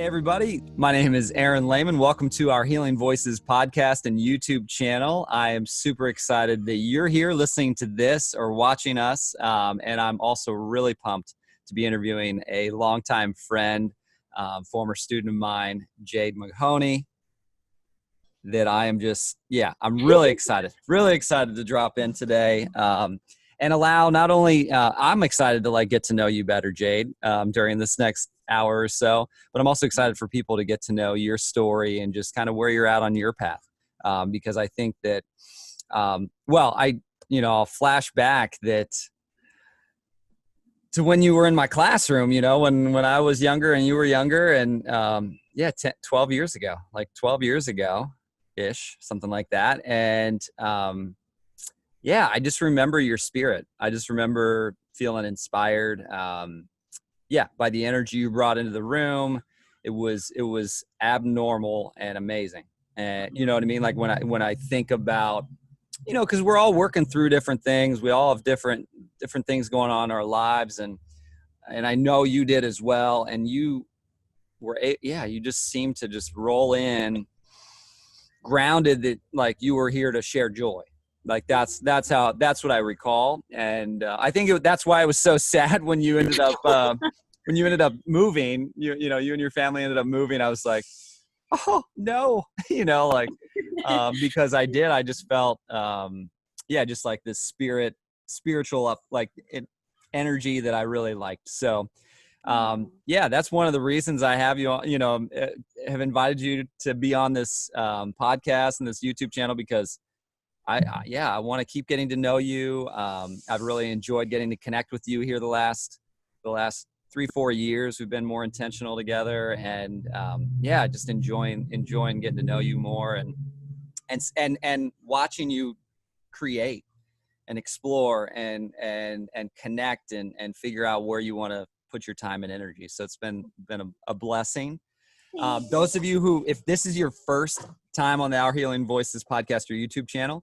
Hey everybody, my name is Aaron Lehman. Welcome to our Healing Voices podcast and YouTube channel. I am super excited that you're here listening to this or watching us. And I'm also really pumped to be interviewing a longtime friend, former student of mine, Jade Maghoney, that I am just, I'm really excited to drop in today. And allow not only, I'm excited to get to know you better, Jade, during this next hour or so, but I'm also excited for people to get to know your story and just kind of where you're at on your path. Because I think that, I'll flash back that to when you were in my classroom, when I was younger and you were younger and 12 years ago, 12 years ago ish, something like that. And, I just remember your spirit. I just remember feeling inspired. By the energy you brought into the room. It was abnormal and amazing. And you know what I mean? Like when I think about, cause we're all working through different things. We all have different things going on in our lives. And I know you did as well. And you were, you just seemed to just roll in grounded that you were here to share joy. That's what I recall. And I think that's why I was so sad when you ended up moving, you and your family ended up moving. I was like, oh no, because I just felt, just like this spiritual energy that I really liked. So, that's one of the reasons I have have invited you to be on this podcast and this YouTube channel, because I want to keep getting to know you. I've really enjoyed getting to connect with you here the last 3-4 years. We've been more intentional together, and just enjoying getting to know you more and watching you create and explore and connect and figure out where you want to put your time and energy. So it's been a blessing. Those of you who, if this is your first time on the Our Healing Voices podcast or YouTube channel,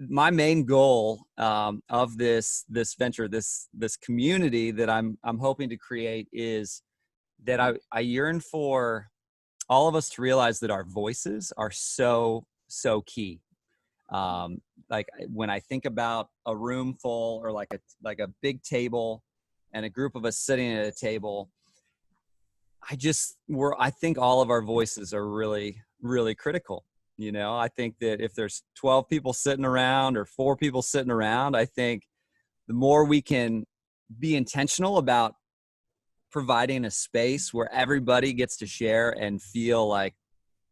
my main goal of this venture, this community that I'm hoping to create, is that I yearn for all of us to realize that our voices are so key. When I think about a room full or like a big table and a group of us sitting at a table, I think all of our voices are really, really critical. I think that if there's 12 people sitting around or 4 people sitting around, I think the more we can be intentional about providing a space where everybody gets to share and feel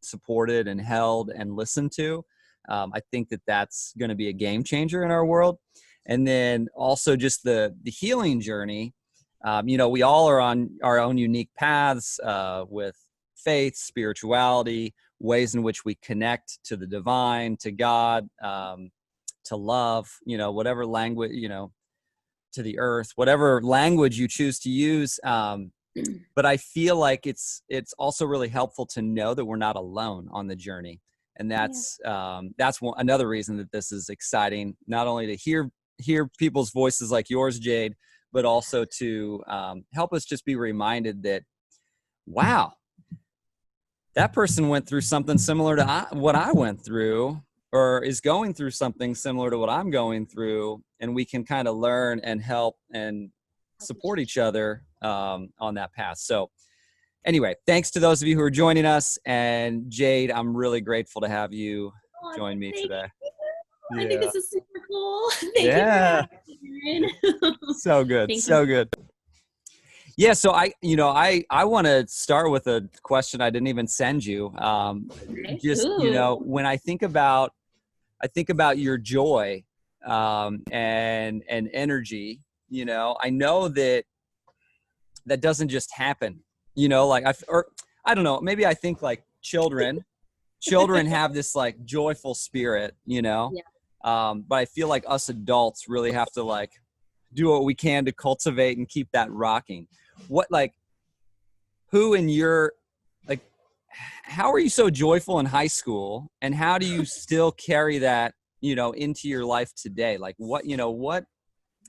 supported and held and listened to, I think that that's going to be a game changer in our world. And then also just the healing journey. We all are on our own unique paths with faith, spirituality, ways in which we connect to the divine, to God, to love, whatever language, to the earth, whatever language you choose to use. But I feel like it's also really helpful to know that we're not alone on the journey. And that's another reason that this is exciting, not only to hear people's voices like yours, Jade, but also to help us just be reminded that, wow, that person went through something similar to what I went through, or is going through something similar to what I'm going through. And we can kind of learn and help and support each other on that path. So anyway, thanks to those of you who are joining us. And Jade, I'm really grateful to have you join me today. I think this is super cool. Thank you for having me, Aaron. So good. So good. Yeah. So I want to start with a question I didn't even send you. When I think about your joy, and energy, I know that doesn't just happen, I don't know, maybe I think children have this joyful spirit, but I feel like us adults really have to do what we can to cultivate and keep that rocking. Who in your, how are you so joyful in high school, and how do you still carry that, into your life today? What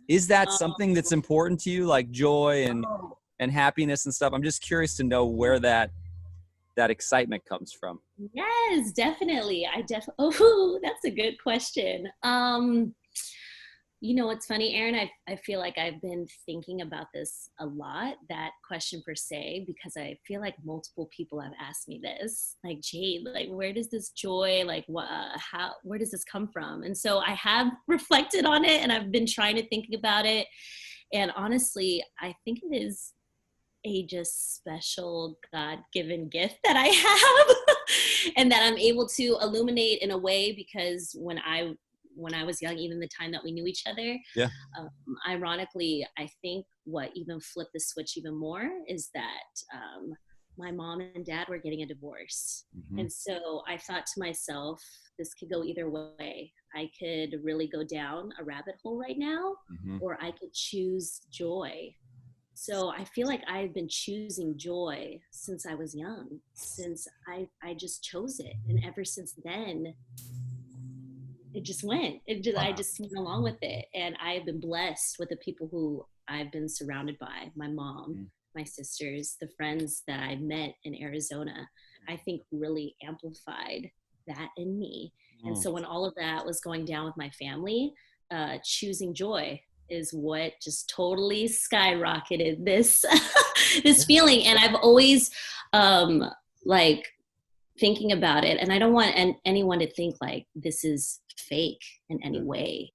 is that something that's important to you, joy and happiness and stuff. I'm just curious to know where that excitement comes from. Yes, definitely. Oh, that's a good question. You know what's funny, Aaron? I feel like I've been thinking about this a lot, that question per se, because I feel like multiple people have asked me this, like, Jade, like, where does this joy, like, where does this come from? And so I have reflected on it, and I've been trying to think about it. And honestly, I think it is a just special God-given gift that I have and that I'm able to illuminate in a way, because when I was young, even the time that we knew each other, Yeah. Ironically, I think what even flipped the switch even more is that my mom and dad were getting a divorce. Mm-hmm. And so I thought to myself, this could go either way. I could really go down a rabbit hole right now, Mm-hmm. or I could choose joy. So I feel like I've been choosing joy since I was young, since I just chose it. And ever since then, it just went. I just went along with it. And I have been blessed with the people who I've been surrounded by, my mom, my sisters, the friends that I met in Arizona, I think really amplified that in me. And so when all of that was going down with my family, choosing joy is what just totally skyrocketed this this feeling. And I've always like thinking about it, and I don't want anyone to think like this is fake in any way.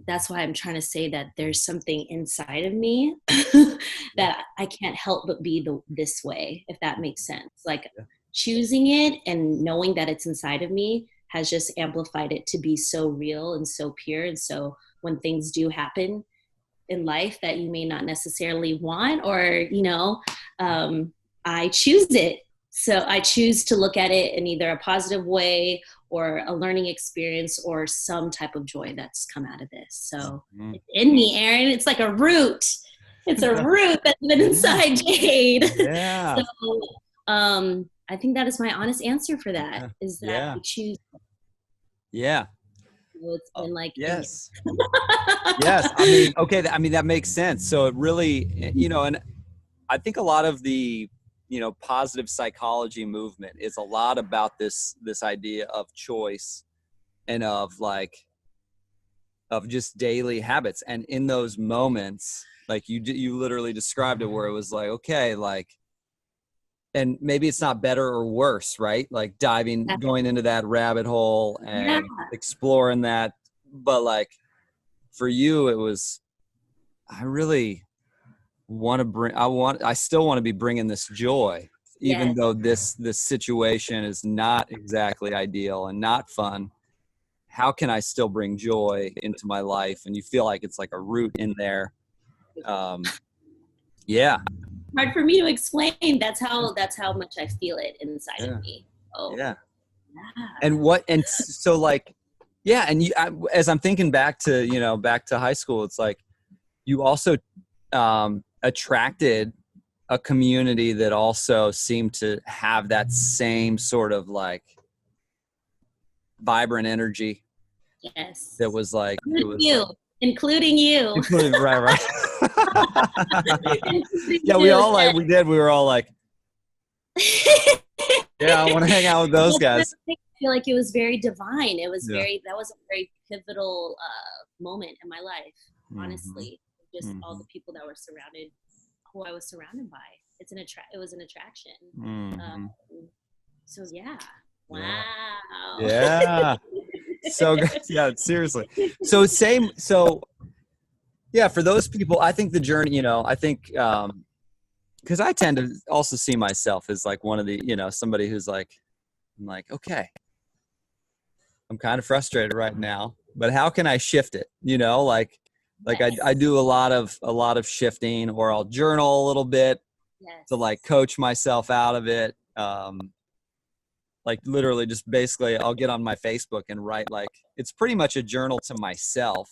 That's why I'm trying to say that there's something inside of me that I can't help but be this way, if that makes sense. Like choosing it and knowing that it's inside of me has just amplified it to be so real and so pure. And so when things do happen in life that you may not necessarily want, or, I choose it. So I choose to look at it in either a positive way or a learning experience or some type of joy that's come out of this. So it's in me, Aaron. It's like a root. It's a root that's been inside Jade. Yeah. So I think that is my honest answer for that, is that I choose. Yeah. So it's been like, yes. Yes. I mean, okay. I mean, that makes sense. So it really, and I think a lot of the, positive psychology movement is a lot about this idea of choice and of just daily habits. And in those moments, like you literally described it, where it was like, okay, like, and maybe it's not better or worse, right? Like going into that rabbit hole and exploring that. But like for you, it was, I really I still want to be bringing this joy, even though this situation is not exactly ideal and not fun. How can I still bring joy into my life? And you feel like it's like a root in there. Hard for me to explain. That's how much I feel it inside of me. Oh, And so like, and as I'm thinking back to high school, it's like you also attracted a community that also seemed to have that same sort of like vibrant energy. Yes. That was like, including you. Right. Yeah, we were all like, yeah, I want to hang out with those guys. I feel like it was very divine. It was that was a very pivotal moment in my life, honestly. Just all the people that were who I was surrounded by. It was an attraction. So yeah. Wow. Yeah. So good. Yeah, seriously. So for those people, I think the journey, I think, because I tend to also see myself as like one of the, somebody who's like, I'm like, okay, I'm kind of frustrated right now, but how can I shift it? I do a lot of shifting, or I'll journal a little bit to like coach myself out of it. Like literally just basically I'll get on my Facebook and write, like, it's pretty much a journal to myself.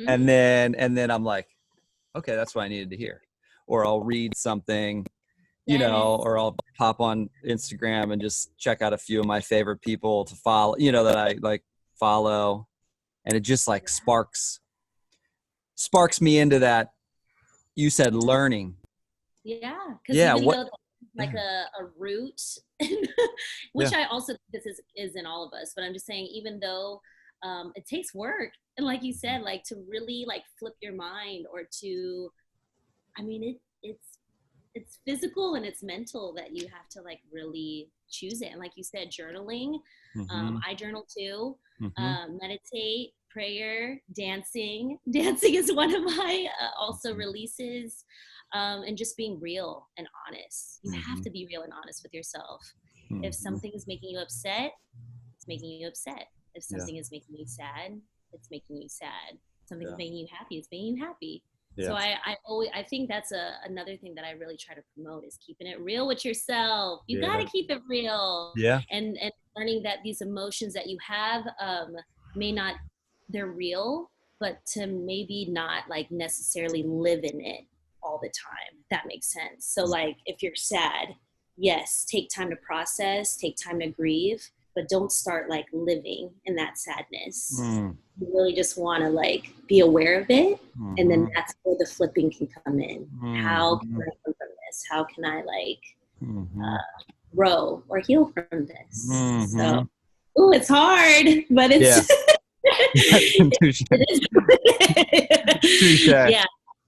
And then I'm like, okay, that's what I needed to hear. Or I'll read something, or I'll pop on Instagram and just check out a few of my favorite people to follow, that I like follow. And it just like sparks me into that, you said learning. Yeah, because Yeah. even What? though that's like Yeah. a root, which Yeah. I also think this is in all of us, but I'm just saying, even though it takes work, and like you said, like to really like flip your mind, or to, I mean, it's physical and it's mental, that you have to like really choose it. And like you said, journaling. Mm-hmm. I journal too. Mm-hmm. Meditate, prayer, dancing. Dancing is one of my also releases. And just being real and honest. You have Mm-hmm. to be real and honest with yourself. If Mm-hmm. something is making you upset, it's making you upset. If Yeah. something is making you sad, it's making you sad. If something's Yeah. making you happy, it's making you happy. So Yeah. I think that's another thing that I really try to promote, is keeping it real with yourself. You got Yeah. to keep it real, Yeah. and learning that these emotions that you have may not, they're real, but to maybe not like necessarily live in it all the time. If that makes sense. So like if you're sad, yes, take time to process, take time to grieve, but don't start like living in that sadness. Mm. You really just want to like be aware of it, and then Mm-hmm. that's where the flipping can come in. How can Mm-hmm. I come from this? How can I like Mm-hmm. grow or heal from this? So, Mm-hmm. ooh, it's hard, but it's Yeah. Touche. it Touche. is. Yeah.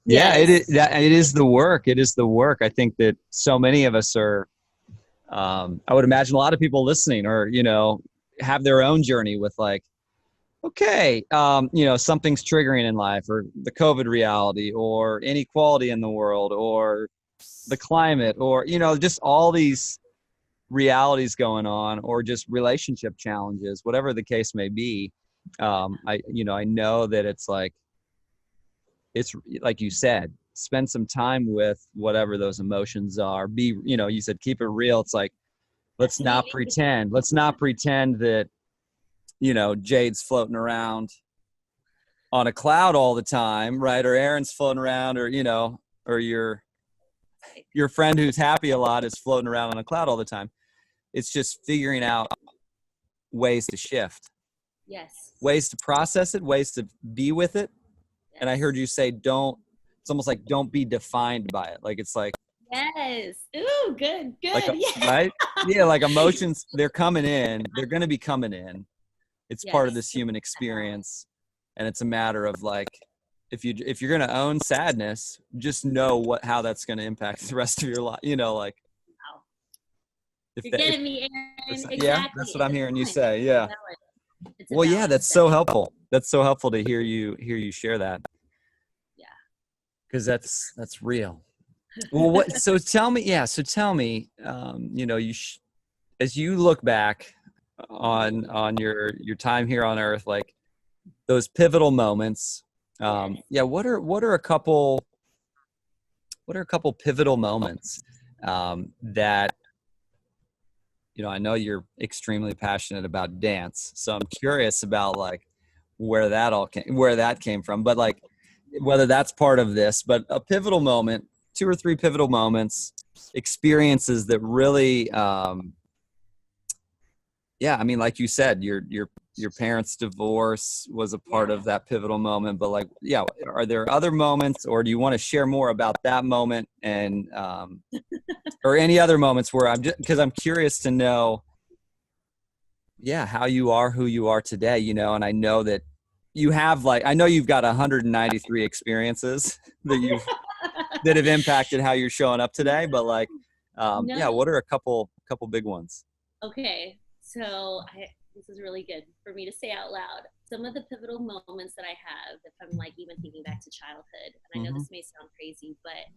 Yeah, it is. Yes. It is the work. It is the work. I think that so many of us are. I would imagine a lot of people listening, or have their own journey with like, okay, something's triggering in life, or the COVID reality, or inequality in the world, or the climate, or just all these realities going on, or just relationship challenges, whatever the case may be. I know that it's like you said, spend some time with whatever those emotions are. Be, you said keep it real. It's like, let's That's me. not pretend. Let's not pretend that, Jade's floating around on a cloud all the time, right? Or Aaron's floating around, or, or your friend who's happy a lot is floating around on a cloud all the time. It's just figuring out ways to shift, Yes. ways to process it, ways to be with it. Yes. And I heard you say, it's almost like don't be defined by it. Like, it's like, Yes. Ooh, good. like, Yeah. right? Yeah. Like emotions, they're coming in, they're going to be coming in. It's part of Yes. this human experience. And it's a matter of like, if you're going to own sadness, just know how that's going to impact the rest of your life. Like, Wow. if You're that, getting me, Aaron. yeah, Exactly. that's what I'm It's a hearing you balance. say. It's a Yeah. balance. It's a Well, yeah, that's balance. so helpful. That's so helpful to hear you share that. Yeah. Cause that's real. Well, so tell me, as you look back on your time here on earth, like those pivotal moments, Yes. what are a couple pivotal moments that I know you're extremely passionate about dance, so I'm curious about like where that came from, but like whether that's part of this, but a pivotal moment, two or three pivotal moments, experiences that really I mean, like you said, your parents' divorce was a part Yeah. of that pivotal moment, but like, yeah, are there other moments, or do you want to share more about that moment, and or any other moments where because I'm curious to know, how you are who you are today, and I know that I know you've got 193 experiences that have impacted how you're showing up today, but like, No. what are a couple big ones? Okay. So this is really good for me to say out loud. Some of the pivotal moments that I have, if I'm like even thinking back to childhood, and I know Mm-hmm. this may sound crazy, but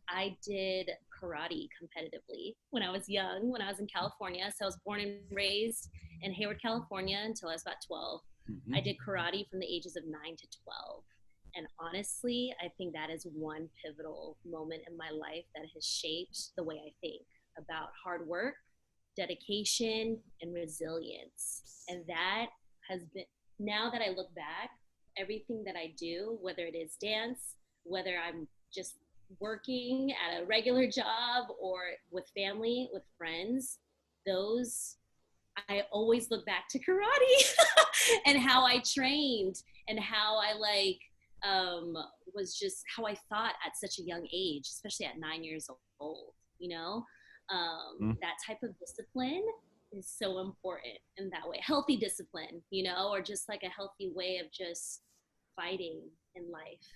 I did karate competitively when I was young, when I was in California. So I was born and raised in Hayward, California until I was about 12. Mm-hmm. I did karate from the ages of 9 to 12. And honestly, I think that is one pivotal moment in my life that has shaped the way I think about hard work, dedication, and resilience. And that has been, now that I look back, everything that I do, whether it is dance, whether I'm just working at a regular job or with family, with friends, those, I always look back to karate and how I trained and how I like um, was just how I thought at such a young age, especially at 9 years old, you know, Mm. that type of discipline is so important in that way. Healthy discipline, you know, or just like a healthy way of just fighting in life.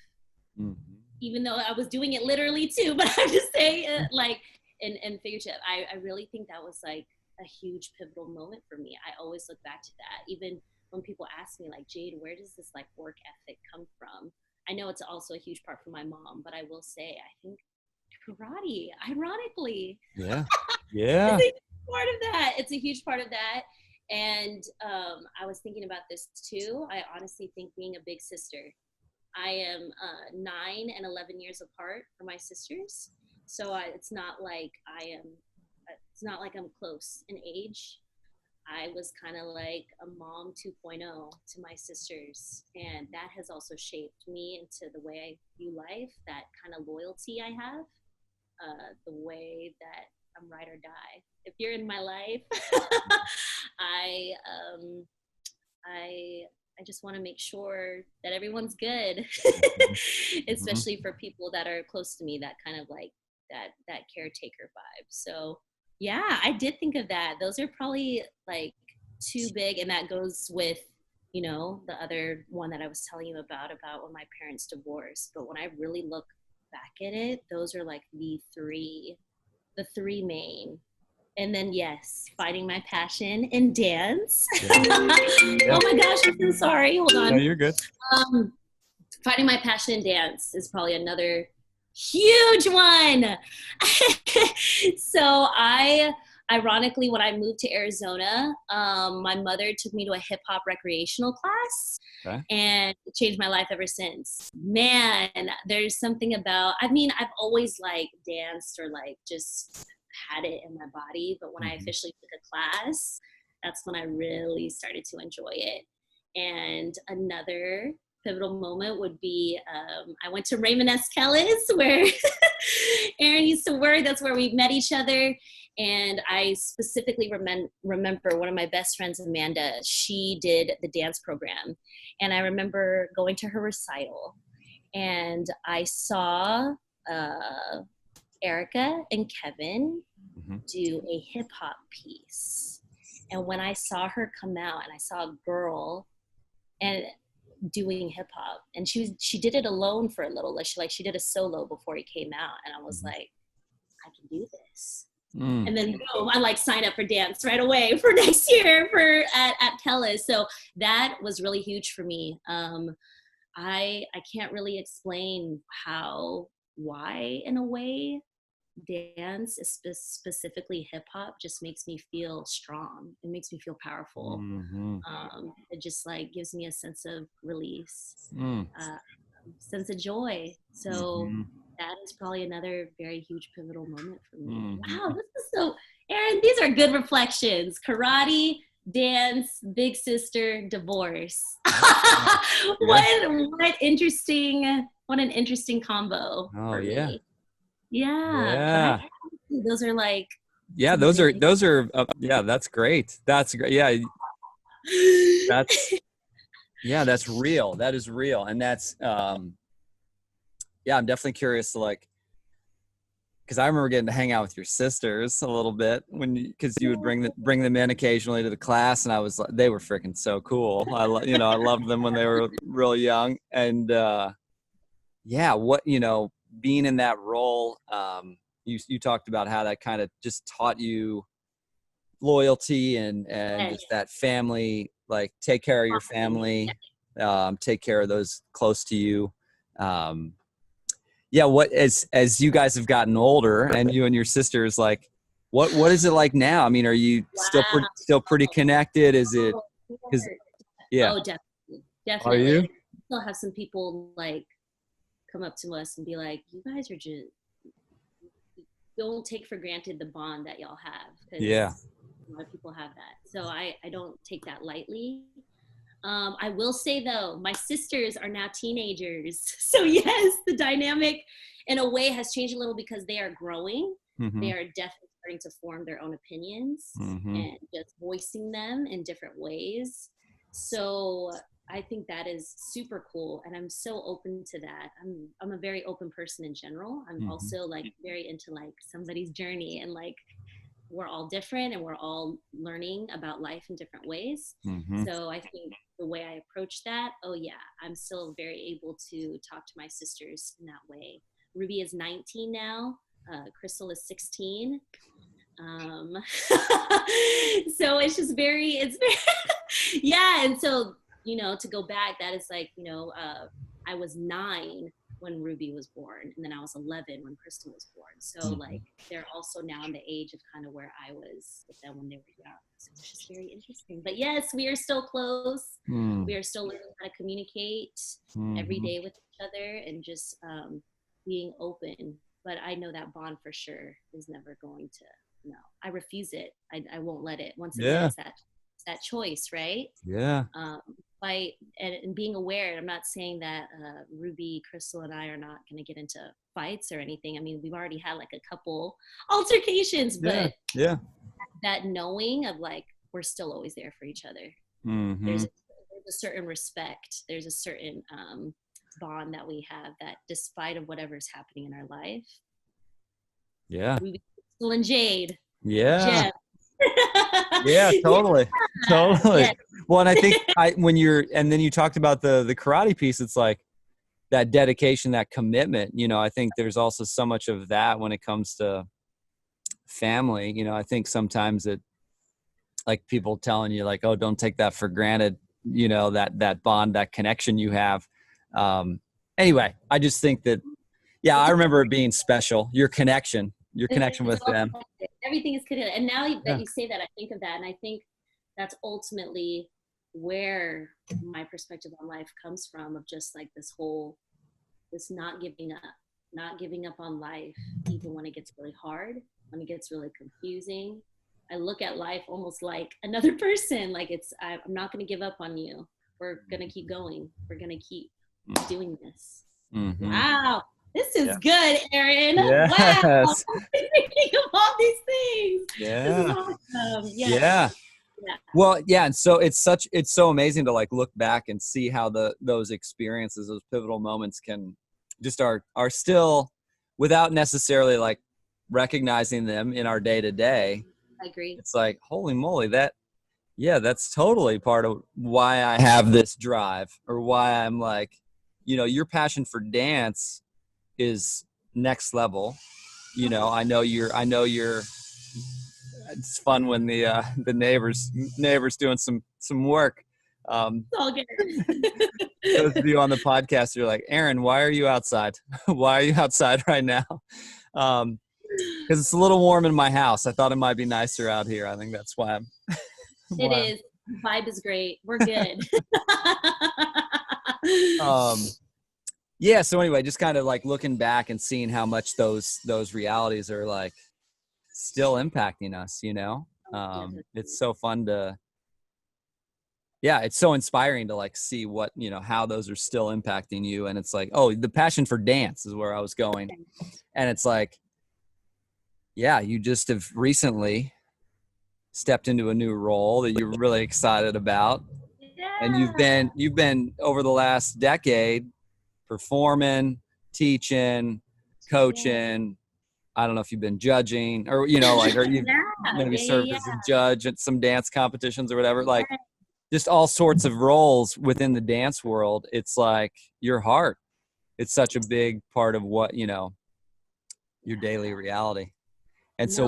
Mhm. Even though I was doing it literally too, but I'm just saying like in figurative. I really think that was like a huge pivotal moment for me. I always look back to that. Even when people ask me like, Jade, where does this like work ethic come from? I know it's also a huge part from my mom, but I will say I think karate, ironically, Yeah. is Yeah. a huge part of that. It's a huge part of that. And I was thinking about this too. I honestly think being a big sister, I am 9 and 11 years apart from my sisters, so it's not like I am. It's not like I'm close in age. I was kind of like a mom 2.0 to my sisters, and that has also shaped me into the way I view life. That kind of loyalty I have, the way that I'm ride or die. If you're in my life, I um, I I just want to make sure that everyone's good, Mhm. Mhm. especially for people that are close to me. That kind of like that caretaker vibe. So yeah, I did think of that. Those are probably like too big, and that goes with the other one that I was telling you about when my parents divorced. But when I really look back at it, those are like the three main. And then yes, finding my passion in dance. Yeah. Oh Yeah. my gosh, I'm so sorry. Hold No, on. you're good. Um, Finding my passion in dance is probably another huge one. So ironically, when I moved to Arizona, my mother took me to a hip hop recreational class, Okay. and it changed my life ever since. Man, there's something about, I mean, I've always like danced or like just had it in my body, but when I Mhm. officially took a class, that's when I really started to enjoy it. And another pivotal moment would be I went to Raymond S. Kellis, where Aaron used to work. That's where we met each other. And I specifically remember one of my best friends, Amanda, she did the dance program. And I remember going to her recital, and I saw uh, Erica and Kevin Mhm. do a hip hop piece. And when I saw her come out and I saw a girl and doing hip hop, and she did it alone for a little, she did a solo before he came out, and I was Mhm. like, I can do this. Mm. And then boom, I like signed up for dance right away for next year at Kellis. So that was really huge for me. I can't really explain why in a way dance, specifically hip hop, just makes me feel strong. It makes me feel powerful. Mhm. It just like gives me a sense of release, Mm. uh, sense of joy. So Mhm. that is probably another very huge pivotal moment for me. Wow, Mhm. this is so, Aaron, these are good reflections. Karate, dance, big sister, divorce. Yeah. What an interesting combo Oh, for yeah. me. Yeah, but Yeah. those are like Yeah, some big. those are yeah, that's great. That's great. Yeah, that's yeah, that's real. That is real. And that's yeah, I'm definitely curious to like, because I remember getting to hang out with your sisters a little bit when because you would bring them in occasionally to the class, and I was like, they were freaking so cool. I loved them when they were real young, and yeah, being in that role, you talked about how that kind of just taught you loyalty and Yes, just that family, like take care of your family, take care of those close to you. Um, yeah, what as you guys have gotten older and you and your sisters, like what is it like now? I mean, are you wow. still pretty connected? Is it because yeah, Oh, definitely, are definitely. you? Like, I still have some people like come up to us and be like, "You guys are just don't take for granted the bond that y'all have," Yeah. because a lot of people have that. So I don't take that lightly. I will say though, my sisters are now teenagers. So yes, the dynamic in a way has changed a little because they are growing. Mm-hmm. They are definitely starting to form their own opinions Mm-hmm. and just voicing them in different ways. So I think that is super cool, and I'm so open to that. I'm a very open person in general. I'm Mm-hmm. also like very into like somebody's journey, and like we're all different and we're all learning about life in different ways. Mm-hmm. So I think the way I approach that, oh yeah, I'm still very able to talk to my sisters in that way. Ruby is 19 now. Crystal is 16. Um, so it's very, yeah. And so, to go back, that is like, I was 9 when Ruby was born, and then I was 11 when Crystal was born. So like, they're also now in the age of kind of where I was with them when they were young. So it's just very interesting. But yes, we are still close. Mm-hmm. We are still learning how to communicate every day with each other, and just being open. But I know that bond for sure is never going to, no, I refuse it. I won't let it. Once again, Yeah. it's that choice, right? Yeah. And being aware. I'm not saying that Ruby, Crystal, and I are not going to get into fights or anything. I mean, we've already had like a couple altercations, Yeah. but Yeah. that knowing of like we're still always there for each other. Mm-hmm. There's a certain respect. There's a certain bond that we have, that despite of whatever's happening in our life. Yeah. Ruby, Crystal, and Jade. Yeah. Gem. Yeah, totally. Totally. Yeah. Well, and I think and then you talked about the karate piece, it's like that dedication, that commitment, I think there's also so much of that when it comes to family. I think sometimes it, like people telling you like, oh, don't take that for granted, that bond, that connection you have. Anyway, I just think that, yeah, I remember it being special, your connection with them. Everything is connected. And now that Yeah. you say that, I think of that, and I think that's ultimately where my perspective on life comes from, of just like this not giving up on life, even when it gets really hard, when it gets really confusing. I look at life almost like another person. Like I'm not going to give up on you. We're going to keep going. We're going to keep doing this. Mm-hmm. Wow. This is good, Aaron. Yes. Wow. I'm thinking of all these things. Yeah. This is awesome. Yes. Yeah. Well, yeah. And so it's so amazing to like look back and see how those experiences, those pivotal moments can just are still, without necessarily like recognizing them in our day to day. I agree. It's like, holy moly, that's totally part of why I have this drive, or why I'm like, your passion for dance is next level. I know you're it's fun when the neighbors doing some work. It's all good. Those of you on the podcast, you're like, Aaron, why are you outside? Why are you outside right now? Because it's a little warm in my house. I thought it might be nicer out here. I think that's why I'm. It is. Vibe is great. We're good. Yeah. So anyway, just kind of like looking back and seeing how much those realities are like still impacting us. It's so fun to. Yeah, it's so inspiring to like see what, how those are still impacting you. And it's like, oh, the passion for dance is where I was going. And it's like, yeah, you just have recently stepped into a new role that you're really excited about. Yeah. And you've been over the last decade performing, teaching, coaching. I don't know if you've been judging or, or you've maybe served as a judge at some dance competitions or whatever. Like, just all sorts of roles within the dance world. It's like your heart. It's such a big part of what, your daily reality. And so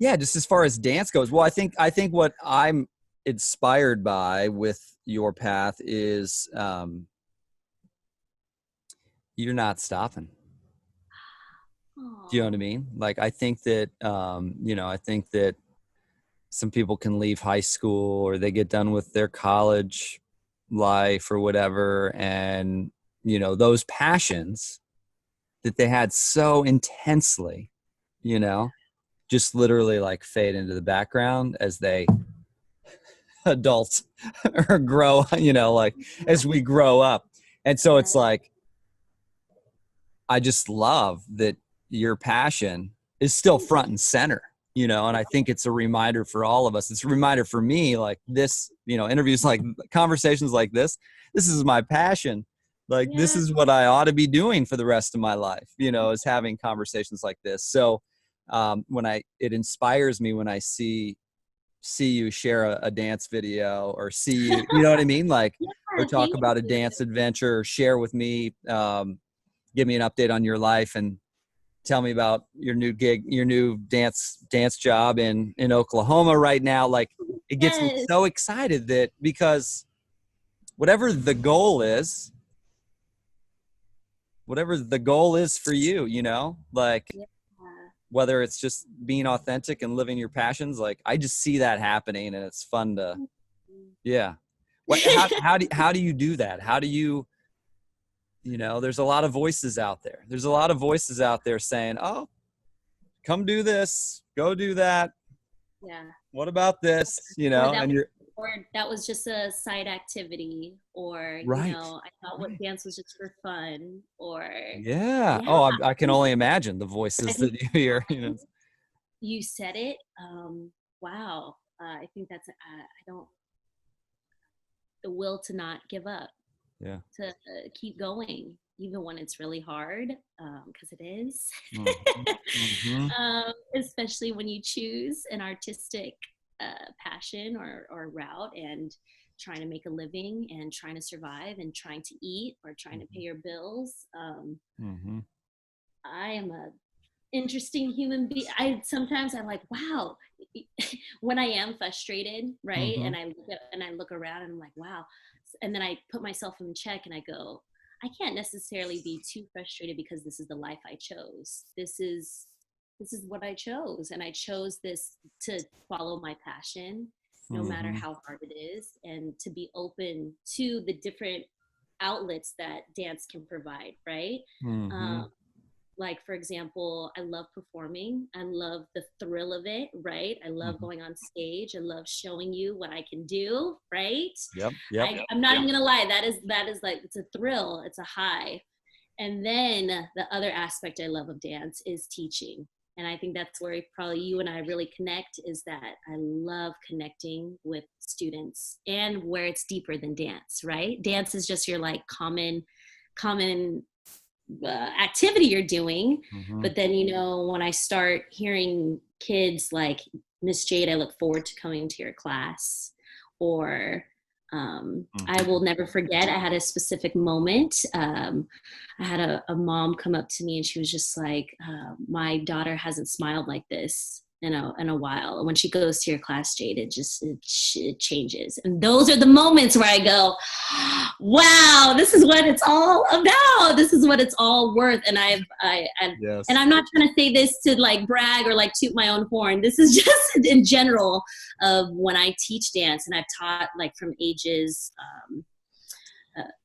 just as far as dance goes, well, I think what I'm inspired by with your path is, you're not stopping. Do you know what I mean? Like, I think that, I think that some people can leave high school or they get done with their college life or whatever. And, those passions that they had so intensely, just literally like fade into the background as they adults or grow, like as we grow up. And so it's like, I just love that your passion is still front and center. you know, and I think it's a reminder for all of us. It's a reminder for me, like this, you know, interviews, like conversations like this is my passion. Like, this Yeah. is what I ought to be doing for the rest of my life, you know, is having conversations like this. So it inspires me when I see you share a dance video, or see you, you know what I mean? Like, Yeah, or talk thank about a you. dance adventure, or share with me, give me an update on your life, and tell me about your new gig, your new dance job in Oklahoma right now. Like, it gets me Yes. so excited, that because whatever the goal is, for you, you know, like, Yeah. whether it's just being authentic and living your passions, like, I just see that happening, and it's fun to, yeah. What, how do you do that? How do you, you know, there's a lot of voices out there. There's a lot of voices out there saying, "Oh, come do this, go do that. Yeah. What about this?" You Or know, that and was, you're or that was just a side activity, or right. I thought what dance was just for fun, or Yeah. yeah, Oh, I can think only imagine the I voices think that you hear. You know. you said it. Wow. I think that's I don't the will to not give up, Yeah. to keep going even when it's really hard, because it is. Mm-hmm. Mm-hmm. Especially when you choose an artistic passion or route, and trying to make a living, and trying to survive, and trying to eat, or trying to pay your bills. Mm-hmm. I am a interesting human being. I'm like, wow. When I am frustrated, right, Mm-hmm. and I look around, and I'm like, wow. And then I put myself in check, and I go, I can't necessarily be too frustrated, because this is the life I chose. This is what I chose, and I chose this to follow my passion, no matter Mm-hmm. how hard it is, and to be open to the different outlets that dance can provide, right? Mm-hmm. um, like, for example, I love performing. I love the thrill of it, right? I love Mm-hmm. going on stage. I love showing you what I can do, right? Yep. Yep. I'm not even gonna lie, that is like, it's a thrill, it's a high. And then the other aspect I love of dance is teaching. And I think that's where probably you and I really connect, is that I love connecting with students, and where it's deeper than dance, right? Dance is just your like common activity you're doing. Mm-hmm. But then, when I start hearing kids like, Miss Jade, I look forward to coming to your class, or I Mm-hmm. will never forget, I had a specific moment. I had a mom come up to me, and she was just like, my daughter hasn't smiled like this in a while. And when she goes to your class, Jade, it changes. And those are the moments where I go, wow, this is what it's all about. This is what it's all worth. And and Yes. I'm not trying to say this to like brag or like toot my own horn. This is just in general of when I teach dance, and I've taught like from ages.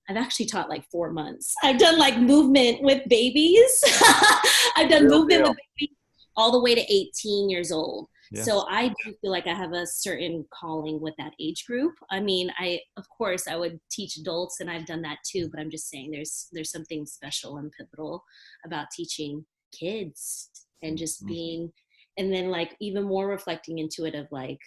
I've actually taught like 4 months. I've done like movement with babies. I've done Real movement with deal. babies all the way to 18 years old. Yeah. So I do feel like I have a certain calling with that age group. I mean, of course I would teach adults, and I've done that too, but I'm just saying there's something special and pivotal about teaching kids, and just Mm-hmm. being, and then like even more reflecting into it of like,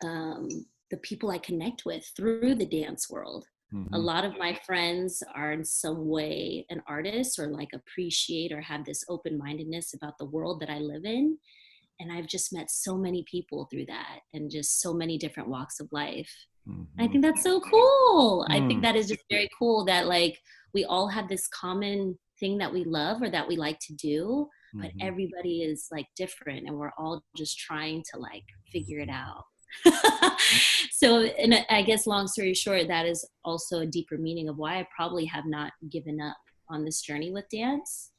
um, the people I connect with through the dance world. A Mm-hmm. lot of my friends are in some way an artist, or like appreciate or have this open mindedness about the world that I live in. And I've just met so many people through that, and just so many different walks of life. I Mm-hmm. think that's so cool. I think Mm. that is just very cool that like we all have this common thing that we love or that we like to do, but Mm-hmm. everybody is like different, and we're all just trying to like figure it out. So, and I guess long story short, that is also a deeper meaning of why I probably have not given up on this journey with dance,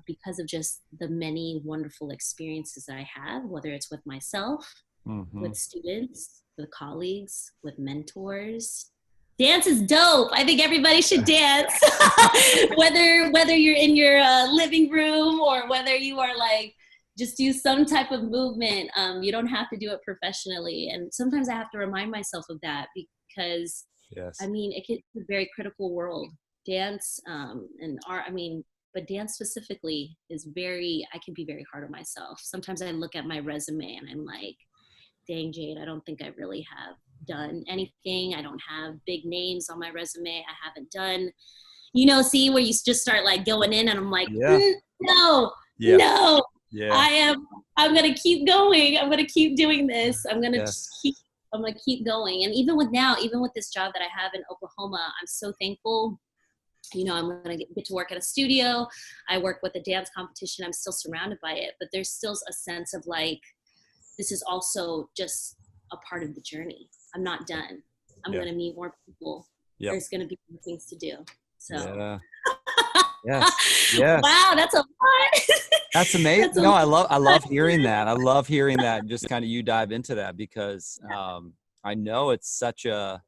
because of just the many wonderful experiences I have, whether it's with myself, Mm-hmm. with students, with colleagues, with mentors. Dance is dope. I think everybody should dance, whether you're in your living room, or whether you are like just do some type of movement. You don't have to do it professionally, and sometimes I have to remind myself of that, because I Yes. mean it's a very critical world, dance, and art. I mean, but dance specifically is I can be very hard on myself. Sometimes I look at my resume and I'm like, dang, Jade, I don't think I really have done anything. I don't have big names on my resume. I haven't done, see where you just start like going in and I'm like, Yeah. No, Yeah. no, Yeah. I'm going to keep going. I'm going to keep doing this. I'm going to Yes. keep going. And even with this job that I have in Oklahoma, I'm so thankful. I'm going to get to work at a studio. I work with a dance competition. I'm still surrounded by it, but there's still a sense of like, this is also just a part of the journey. I'm not done. I'm going to meet more people. Yep. There's going to be more things to do. So. Yeah. Yes. Yes. Wow, that's a lot. That's amazing. That's No, I love hearing that. I love hearing that. And just kind of you dive into that because I know it's such a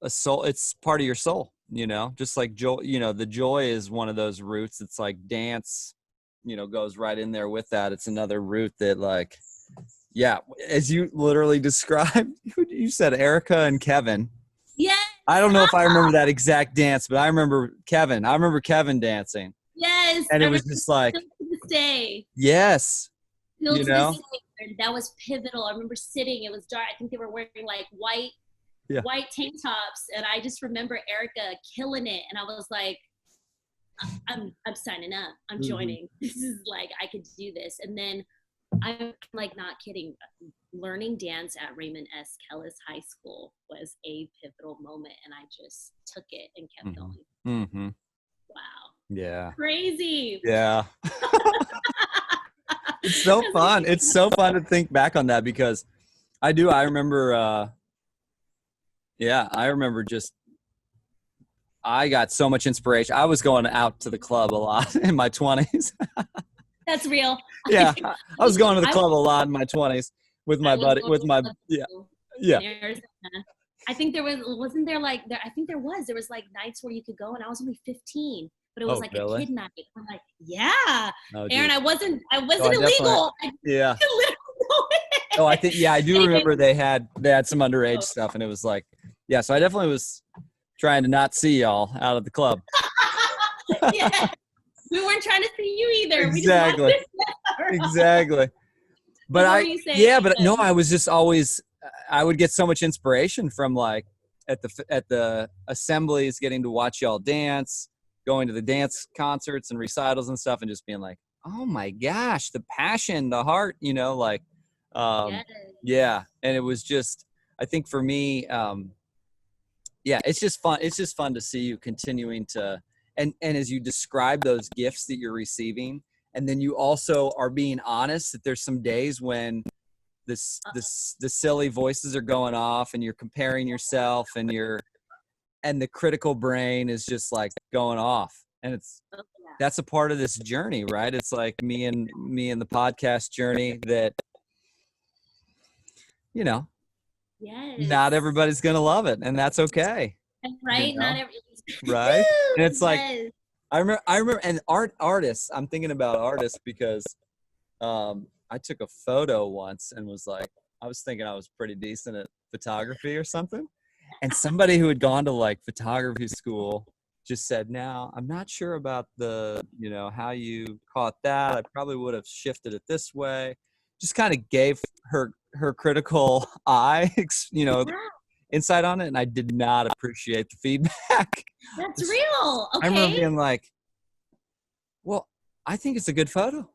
soul. It's part of your soul. Just like joy. The joy is one of those roots. It's like dance. Goes right in there with that. It's another root that like, yeah, as you literally described, you said Erica and Kevin. Yes. I don't know if I remember that exact dance, but I remember Kevin. I remember Kevin dancing. Yes. And it was just like, to this day. yes. To this day, that was pivotal. I remember sitting, it was dark. I think they were wearing like white tank tops. And I just remember Erica killing it. And I was like, I'm signing up. I'm joining. Mm-hmm. This is like, I could do this. And then I'm like not kidding. Learning dance at Raymond S. Kellis High School was a pivotal moment. And I just took it and kept going. Mm-hmm. Wow. Yeah. Crazy. Yeah. It's so fun. It's so fun to think back on that because I remember, I got so much inspiration. I was going out to the club a lot in my 20s. That's real. Yeah. I was going to the club a lot in my 20s with my buddy, in Arizona. I think there was like nights where you could go and I was only 15, but it was a kid night. I'm like, yeah. Oh, Aaron, I wasn't illegal. Yeah. Oh, I think, I do remember they had some underage stuff and it was like, yeah, so I definitely was trying to not see y'all out of the club. Yeah. We weren't trying to see you either. Exactly. Exactly. But I was just always, I would get so much inspiration from like at the assemblies, getting to watch y'all dance, going to the dance concerts and recitals and stuff and just being like, oh my gosh, the passion, the heart, yes. Yeah. And it was just, I think for me, it's just fun. It's just fun to see you continuing to, and as you describe those gifts that you're receiving, and then you also are being honest that there's some days when the silly voices are going off and you're comparing yourself and the critical brain is just like going off. And that's a part of this journey, right? It's like me and the podcast journey that, yes. Not everybody's going to love it, and that's okay. Right? Not right? And it's like, I remember, and artists, I'm thinking about artists because I took a photo once and was like, I was thinking I was pretty decent at photography or something. And somebody who had gone to like photography school just said, now I'm not sure about the, how you caught that. I probably would have shifted it this way. Just kind of gave her critical eye, insight on it. And I did not appreciate the feedback. That's real. Okay. I remember being like, well, I think it's a good photo.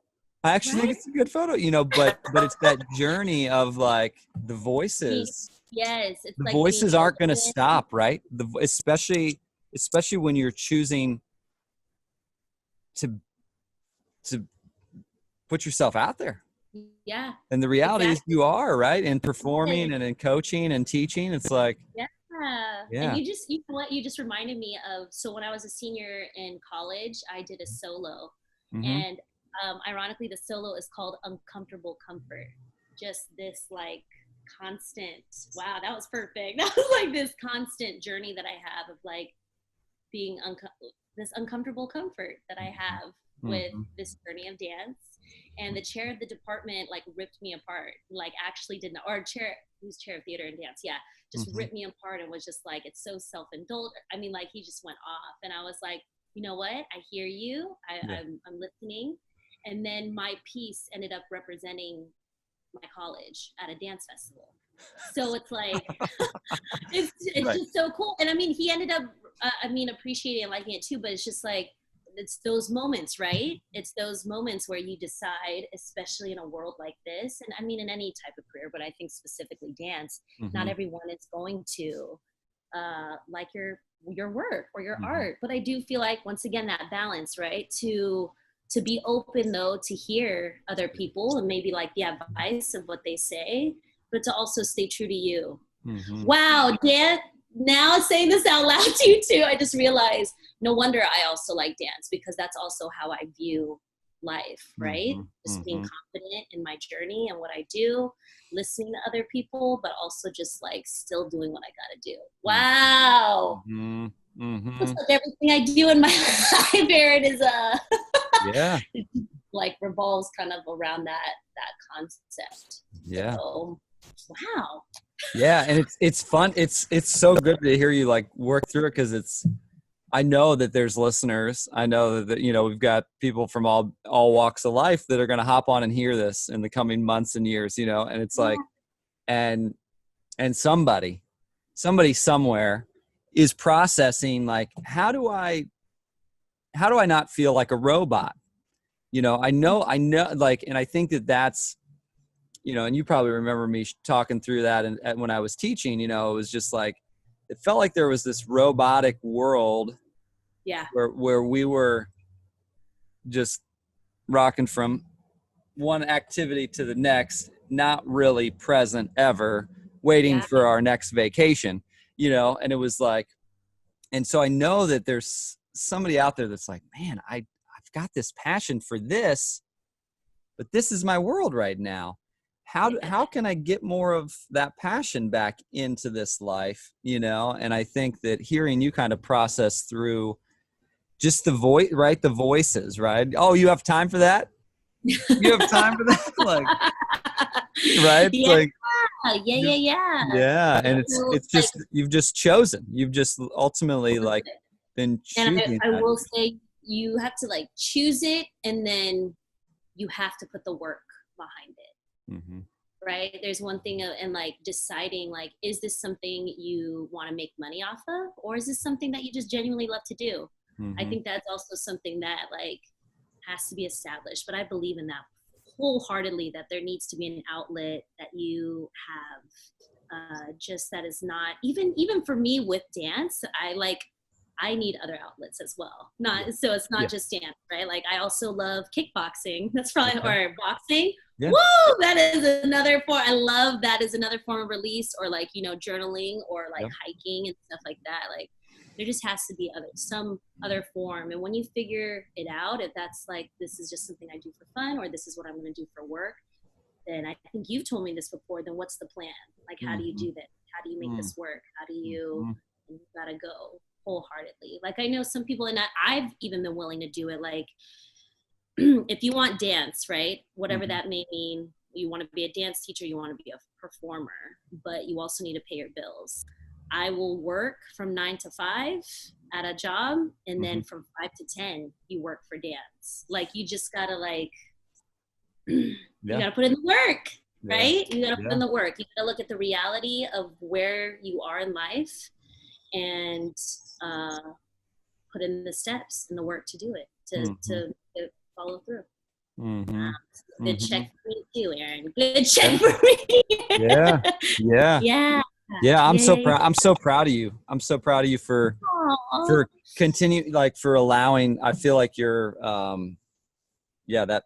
I actually think it's a good photo, but it's that journey of like the voices. Yes. It's the voices aren't going to stop, right? Especially when you're choosing to put yourself out there. Yeah. And the reality is you are, right? In performing and in coaching and teaching, it's like, yeah. And you just reminded me of, so when I was a senior in college, I did a solo. Mm-hmm. And ironically, the solo is called Uncomfortable Comfort. Just this like constant, wow, that was perfect. That was like this constant journey that I have of like being this uncomfortable comfort that I have with this journey of dance. And the chair of the department like ripped me apart, like actually did not, or who's chair of theater and dance, just ripped me apart and was just like, it's so self-indulgent. I mean, like he just went off, and I was like, you know what? I hear you. Yeah. I'm listening. And then my piece ended up representing my college at a dance festival. So it's like, it's Right. just so cool. And I mean, he ended up, appreciating and liking it too, but it's just like, it's those moments, right? It's those moments where you decide, especially in a world like this, and I mean, in any type of career, but I think specifically dance, not Mm-hmm. everyone is going to like your work or your Mm-hmm. art. But I do feel like, once again, that balance, right? To be open though, to hear other people and maybe like the advice of what they say, but to also stay true to you. Mm-hmm. Wow, Dan, now saying this out loud to you too, I just realized, no wonder I also like dance, because that's also how I view life, right? Mm-hmm. Just being Mm-hmm. confident in my journey and what I do, listening to other people, but also just like still doing what I gotta do. Wow. Mm-hmm. Looks Mm-hmm. like everything I do in my life, Aaron, is Yeah. like revolves kind of around that concept. Yeah. So wow. Yeah. And it's fun. It's so good to hear you like work through it, because I know that there's listeners. I know that, we've got people from all walks of life that are going to hop on and hear this in the coming months and years, and it's like, and somebody somewhere is processing, like, how do I not feel like a robot? I know, like, and I think that's, and you probably remember me talking through that. And when I was teaching, it was just like, it felt like there was this robotic world Yeah. where we were just rocking from one activity to the next, not really present ever, waiting Yeah. for our next vacation, and it was like, and so I know that there's somebody out there that's like, man, I've got this passion for this, but this is my world right now. How can I get more of that passion back into this life? And I think that hearing you kind of process through just the voice, right? The voices, right? Oh, you have time for that? You have time for that? Like, right? Yeah. Like, Yeah. yeah. And So, it's just, you've just ultimately like been and choosing I that. will say, you have to like choose it, and then you have to put the work behind it. Mm-hmm. Right? There's one thing and like deciding, like, is this something you want to make money off of, or is this something that you just genuinely love to do? I Mm-hmm. think that's also something that like has to be established. But I believe in that wholeheartedly, that there needs to be an outlet that you have, just that is not even for me with dance. I need other outlets as well. Not so it's Yeah. not just dance, right? Like, I also love kickboxing. That's probably Okay. or boxing. Yeah. Woo! That is another form. I love that is another form of release, or like, journaling, or like Yep. hiking and stuff like that. Like, there just has to be some other form. And when you figure it out, if that's like, this is just something I do for fun, or this is what I'm going to do for work, then I think you've told me this before. Then what's the plan? Like, how do you Mm-hmm. do this? How do you make this work? How do you? Mm-hmm. And you gotta go wholeheartedly. Like, I know some people, and I've even been willing to do it. Like, if you want dance, right? Whatever Mm-hmm. that may mean, you want to be a dance teacher, you want to be a performer, but you also need to pay your bills. I will work from 9 to 5 at a job, and Mm-hmm. then from 5 to 10, you work for dance. Like, you just gotta like, you Yeah. gotta put in the work, Yeah. right? You gotta put Yeah. in the work. You gotta look at the reality of where you are in life, and uh, put in the steps and the work to do it, Mm-hmm. to follow through. Mm-hmm. Good Mm-hmm. check for me too, Aaron. Good Yeah. check for me. Yeah. Yeah. Yeah. Yeah. I'm Yeah, so yeah, yeah. proud. I'm so proud of you. I'm so proud of you Aw. for continue, like, for allowing. I feel like you're, yeah, that's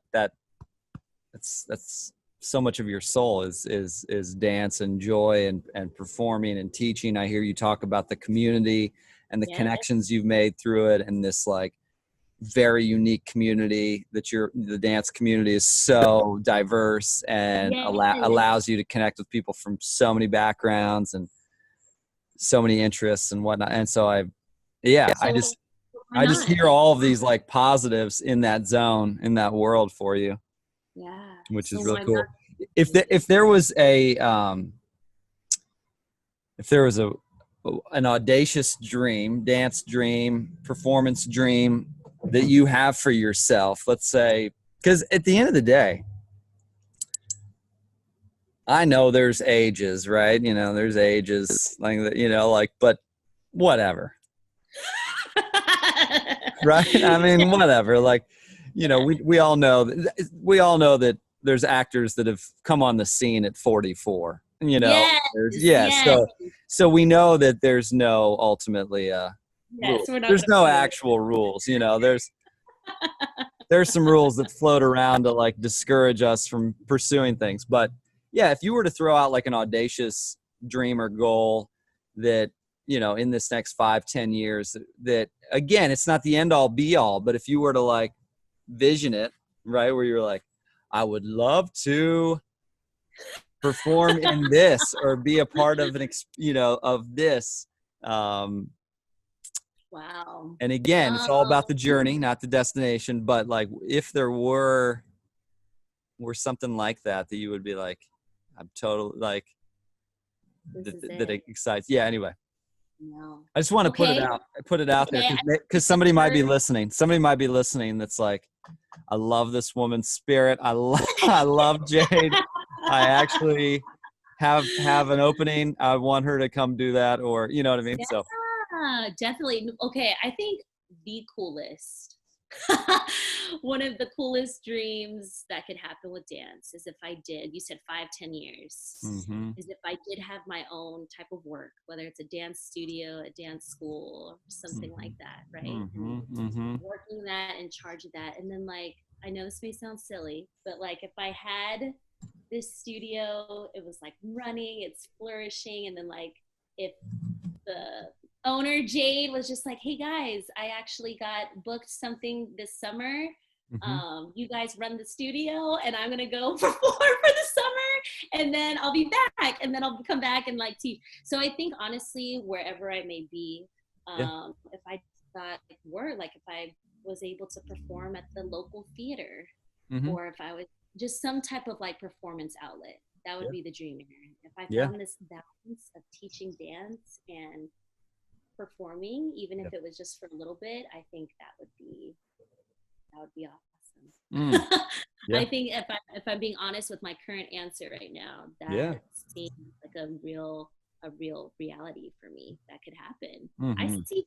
so much of your soul is dance and joy and performing and teaching. I hear you talk about the community and the Yeah. connections you've made through it, and this like very unique community that the dance community is so diverse and Yes. allows you to connect with people from so many backgrounds and so many interests and whatnot. And so yeah, So why I just not? hear all of these like positives in that zone, in that world for you, Yeah. which So is really why not? cool. If there was a, if there was a, an audacious dream, dance dream, performance dream that you have for yourself, let's say, because at the end of the day, I know there's ages, right? You know, there's ages like that, you know, like, but whatever. Right? I mean, whatever. Like, you know, we all know that there's actors that have come on the scene at 44. You know, Yes, yeah. yes, So we know that there's no ultimately yes. rules. We're not There's gonna no prove it. actual rules. You know, there's some rules that float around to like discourage us from pursuing things. But yeah, if you were to throw out like an audacious dream or goal that, you know, in this next 5-10 years, that again, it's not the end all be all, but if you were to like vision it, right, where you're like, I would love to perform in this or be a part of of this. Um, Wow. and again, it's all about the Um, journey, not the destination. But like, if there were something like that you would be like, I'm totally like, this is that it. excites. Yeah. Anyway, No. I just want to Okay. put it out there Okay. because somebody might be listening. Somebody might be listening. That's like, I love this woman's spirit. I love Jade. I actually have an opening. I want her to come do that, or you know what I mean. So Yeah, definitely. Okay, I think the coolest, one of the coolest dreams that could happen with dance is if I did, you said 5-10 years, mm-hmm, is if I did have my own type of work, whether it's a dance studio, a dance school, or something like that, right? mm-hmm, And mm-hmm. working that in charge of that. And then, like, I know this may sound silly, but like if I had this studio, it was like running, it's flourishing, and then like if the owner Jade was just like, hey guys, I actually got booked something this summer. Mm-hmm. You guys run the studio and I'm gonna go perform for the summer and then I'll be back and then I'll come back and like teach. So I think honestly, wherever I may be, Yeah. if I got like word, like if I was able to perform at the local theater, Mm-hmm. or if I was just some type of like performance outlet, that would Yeah. be the dream, Aaron. If I Yeah. found this balance of teaching dance and performing, even if Yep. it was just for a little bit, I think that would be awesome. Mm. Yeah. I think if I'm being honest with my current answer right now, Yeah. that seems like a real reality for me that could happen. Mm-hmm. I see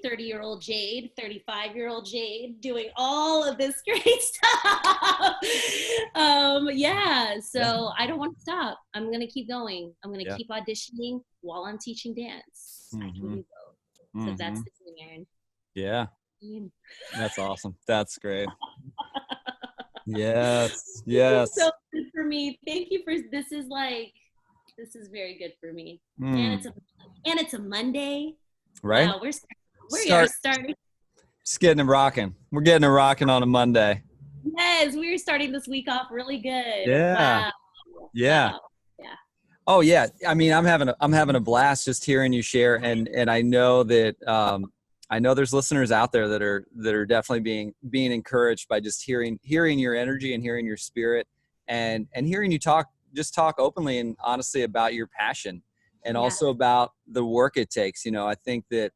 30-year-old Jade, 35-year-old Jade doing all of this great stuff. Yeah, so Yeah. I don't want to stop. I'm gonna keep going. I'm gonna Yeah. keep auditioning while I'm teaching dance. I can Mm-hmm. do both. So Mm-hmm. that's the thing, Aaron. Yeah. That's awesome. That's great. Yes. This is Yes. so good for me. Thank you for this is very good for me. And Mm. it's a Monday. Right. Wow, we are Start starting. just getting it rocking. We're getting it rocking on a Monday. Yes, we're starting this week off really good. Yeah. Wow. Yeah. Wow. Yeah. Oh yeah. I mean, I'm having a blast just hearing you share, and I know that I know there's listeners out there that are definitely being encouraged by just hearing your energy and hearing your spirit, and hearing you talk openly and honestly about your passion, and Yeah. also about the work it takes. You know, I think that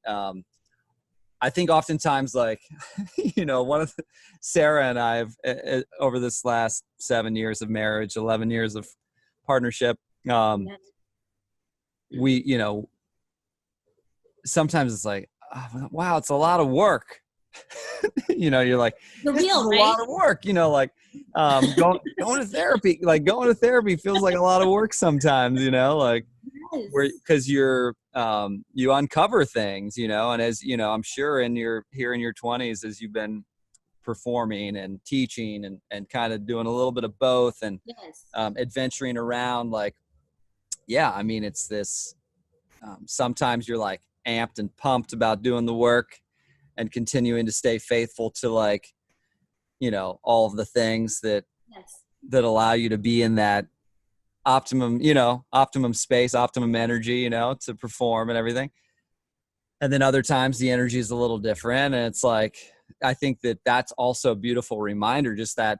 I think oftentimes, like, you know, Sarah and I have over this last 7 years of marriage, 11 years of partnership, Yeah. we, you know, sometimes it's like, oh, wow, it's a lot of work. You know, you're like, The this is real, a right? lot of work, you know, like going to therapy, like going to therapy feels like a lot of work sometimes, you know, like where, Yes. because you're you uncover things, you know, and as you know, I'm sure in your 20s, as you've been performing and teaching and kind of doing a little bit of both, and Yes. adventuring around, like, yeah, I mean, it's this sometimes you're like amped and pumped about doing the work and continuing to stay faithful to, like, you know, all of the things that Yes. allow you to be in that optimum space, optimum energy, you know, to perform and everything. And then other times the energy is a little different, and it's like, I think that that's also a beautiful reminder, just that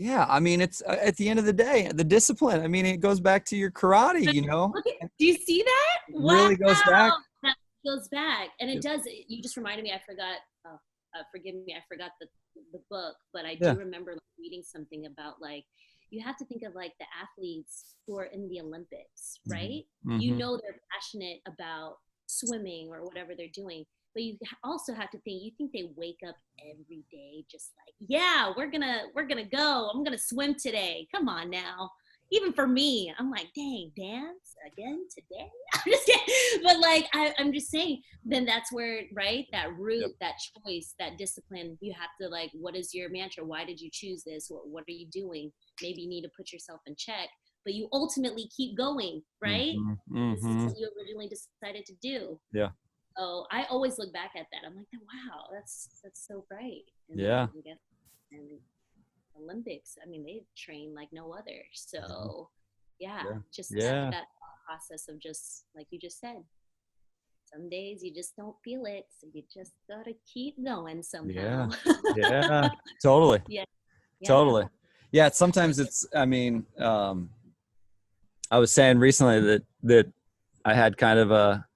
Yeah, I mean, it's at the end of the day, the discipline. I mean, it goes back to your karate, you know. Look at, do you see that? It Wow. really goes back. That goes back. And it does. You just reminded me, I forgot, forgive me, I forgot the book, but I Yeah. do remember like, reading something about like, you have to think of like the athletes who are in the Olympics, right? You Mm-hmm. know they're passionate about swimming or whatever they're doing, but you also have to think, you think they wake up every day just like, yeah, we're gonna go, I'm gonna swim today, come on now. Even for me, I'm like, dang, dance again today. I'm just kidding. But like I'm just saying, then that's where, right, that Yep. root, that choice, that discipline, you have to like, what is your mantra? Why did you choose this? What are you doing? Maybe you need to put yourself in check, but you ultimately keep going, right? Mm-hmm. This is Mm-hmm. what you originally decided to do. Yeah. So I always look back at that. I'm like, wow, that's so bright. And then Yeah. I guess, and Olympics, I mean, they train like no other. So yeah, Yeah. just Yeah. that process of just like you just said, some days you just don't feel it, so you just gotta keep going Yeah. somehow. Yeah. Totally. Yeah, yeah. Totally. Yeah. Sometimes it's, I mean, I was saying recently that I had kind of a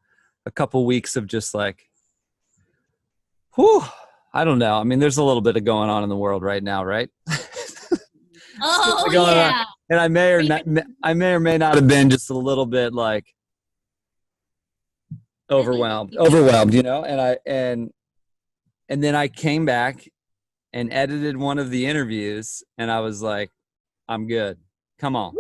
couple weeks of just like, whew, I don't know. I mean, there's a little bit of going on in the world right now, right? Oh Going on. yeah. And I may or may not have been just a little bit like overwhelmed, you know? And then I came back and edited one of the interviews and I was like, I'm good. Come on.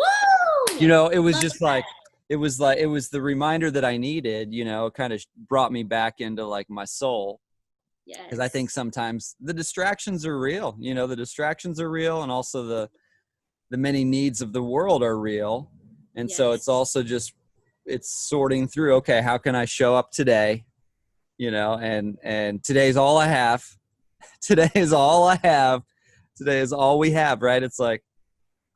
You Woo! know, it was Love just that. like, it was the reminder that I needed, you know, kind of brought me back into like my soul. Because I think Yes. sometimes the distractions are real, you know, the distractions are real, and also the many needs of the world are real. And so it's Yes. also just, it's sorting through, okay, how can I show up today, you know, and today's all I have. Today is all I have. Today is all we have, right? It's like,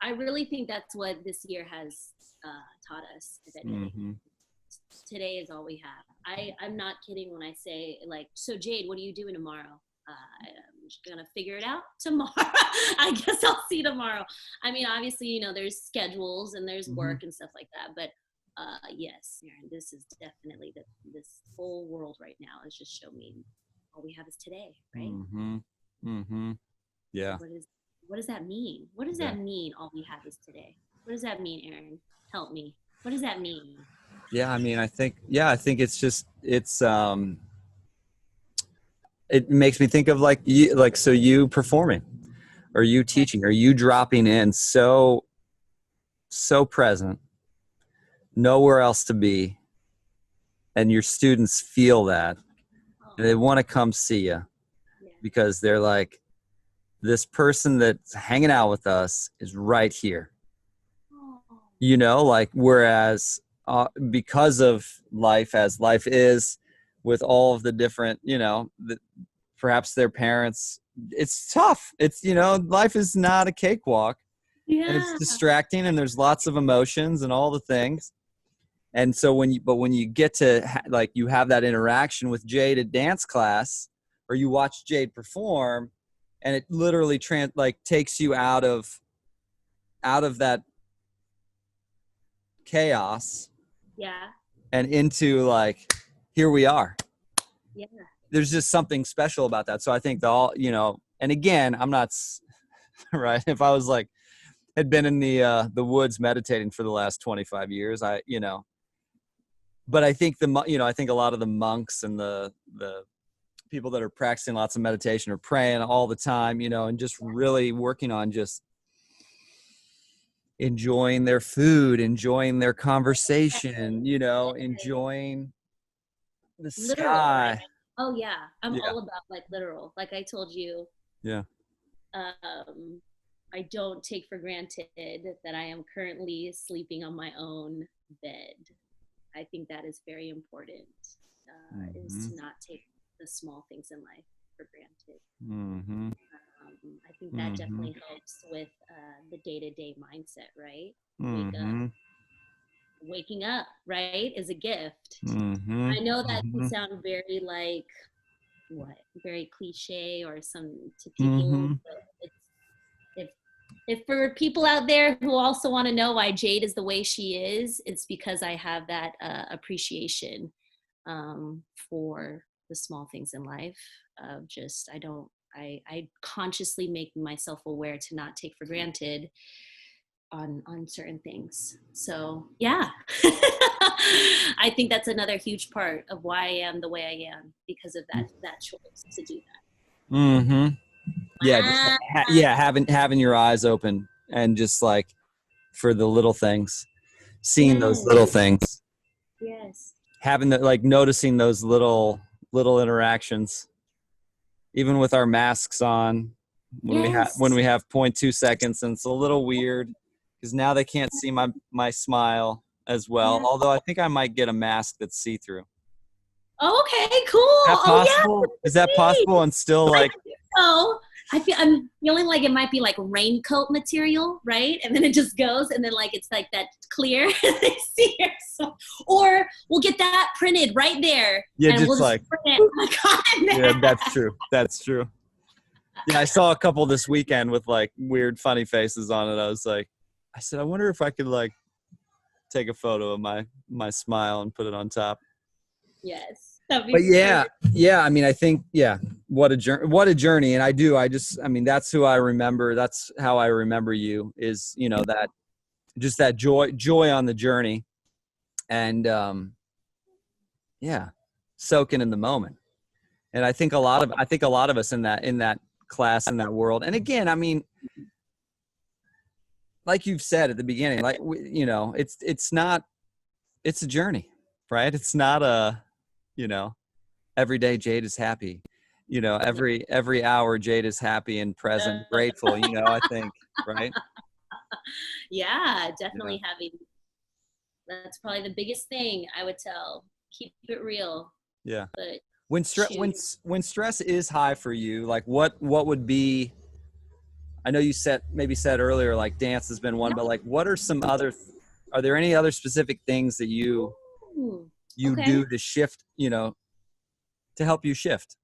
I really think that's what this year has taught us, if anything. mm-hmm. Today is all we have. I'm not kidding when I say like, so Jade, what are you doing tomorrow? I'm just gonna figure it out tomorrow. I guess I'll see tomorrow. I mean, obviously, you know, there's schedules and there's Mm-hmm. work and stuff like that, but yes, Aaron, this is definitely this whole world right now has just shown me all we have is today, right? Mm-hmm. Mm-hmm. Yeah. What does that mean? What does Yeah. that mean? All we have is today. What does that mean, Aaron? Help me. What does that mean? Yeah. I mean, I think it's just, it makes me think of like you, like, so you performing, or you Okay. teaching, or you dropping in so present, nowhere else to be, and your students feel that, and they Oh, want to come see you yeah. because they're like, this person that's hanging out with us is right here, Oh, you know, like, whereas because of life as life is, with all of the different, you know, perhaps their parents, it's tough, it's, you know, life is not a cakewalk, and it's yeah. distracting, and there's lots of emotions and all the things. And so when you get to like, you have that interaction with Jade at dance class, or you watch Jade perform, and it literally like takes you out of that chaos Yeah. and into like, here we are. Yeah. There's just something special about that. So I think you know, and again, I'm not right. If I was like, had been in the woods meditating for the last 25 years, you know, but I think you know, I think a lot of the monks and the people that are practicing lots of meditation are praying all the time, you know, and just really working on just enjoying their food, enjoying their conversation, you know, enjoying the Literal, right? sky. Oh yeah. I'm Yeah. all about like literal. Like I told you, Yeah. um, I don't take for granted that I am currently sleeping on my own bed. I think that is very important. Is Mm-hmm. to not take the small things in life for granted. Mm-hmm. I think that Mm-hmm. definitely helps with the day-to-day mindset, right? Wake up. Mm-hmm. Waking up, right, is a gift. Mm-hmm. I know that can Mm-hmm. sound very like what, very cliche or some to Mm-hmm. people, but it's if If for people out there who also want to know why Jade is the way she is, it's because I have that appreciation for the small things in life. Of just I consciously make myself aware to not take for granted on certain things. So yeah, I think that's another huge part of why I am the way I am, because of that choice to do that. Mm-hmm. Yeah, just Ah, having your eyes open and just like for the little things, seeing those yes, little things, yes. having that, like noticing those little interactions, even with our masks on when Yes. we have 0.2 seconds, and it's a little weird because now they can't see my smile as well. Yeah. Although I think I might get a mask that's see-through. Okay, cool. Is that Oh yeah, possible? Is that great. possible? And still I like, think so. I'm feeling like it might be like raincoat material, right? And then it just goes, and then like it's like that clear. They see her, so, or we'll get that printed right there, yeah, and just we'll just like, print it on there. yeah, that's true. That's true. Yeah, I saw a couple this weekend with like weird, funny faces on it. I said, I wonder if I could like take a photo of my smile and put it on top. Yes, that'd be But fun. yeah. I mean, I think what a journey. And I mean, that's who I remember. That's how I remember you. Is that just that joy on the journey, and soaking in the moment. And I think a lot of us in that class, in that world. And again, I mean, like you've said at the beginning, like it's a journey, right? It's not every day Jade is happy. Every hour Jade is happy and present, grateful. I think, right? Yeah, Yeah, definitely having. That's probably the biggest thing I would tell. Keep it real, yeah. but When stress choose. when stress is high for you, like what would be? I know you said earlier, like dance has been one, but like what are some other? Are there any other specific things that Ooh, you okay. do to shift? To help you shift.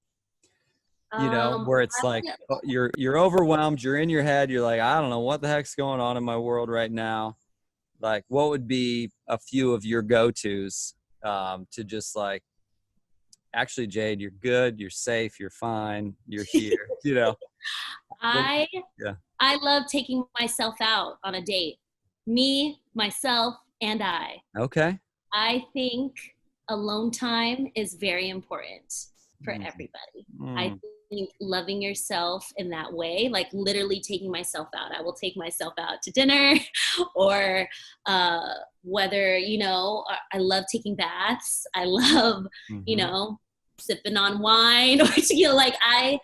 Where it's like I you're overwhelmed, you're in your head, you're like, I don't know what the heck's going on in my world right now. Like, what would be a few of your go-tos to just like, actually, Jade, you're good, you're safe, you're fine, you're here. What, I yeah. I love taking myself out on a date. Me, myself, and I. Okay. I think alone time is very important for Mm, everybody. I mm, think loving yourself in that way, like literally taking myself out. I will take myself out to dinner, or uh, whether, I love taking baths. I love, you mhm, know, sipping on wine, or, like I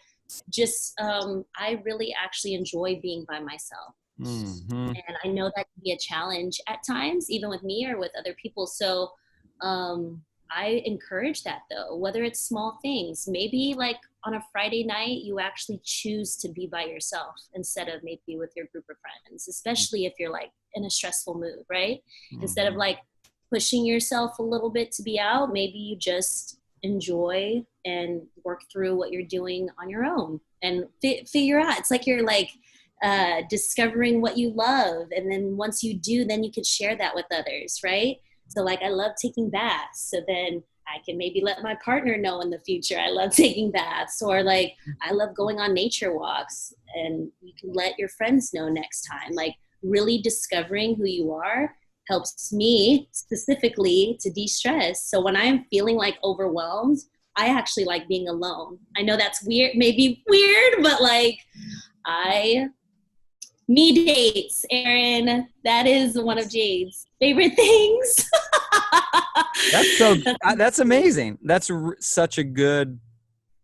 really actually enjoy being by myself. mhm, And I know that can be a challenge at times, even with me or with other people. So I encourage that, though, whether it's small things, maybe like on a Friday night, you actually choose to be by yourself instead of maybe with your group of friends, especially if you're like in a stressful mood, right? Instead of mhm, like pushing yourself a little bit to be out, maybe you just enjoy and work through what you're doing on your own and figure out. It's like you're like discovering what you love, and then once you do, then you could share that with others, right? So like I love taking baths, so then I can maybe let my partner know in the future I love taking baths, or like I love going on nature walks, and you can let your friends know next time. Like really discovering who you are helps me specifically to de-stress. So when I'm feeling like overwhelmed, I actually like being alone. I know that's weird, maybe weird, but like I me dates, Aaron. That is one of Jade's favorite things. That's amazing. Such a good.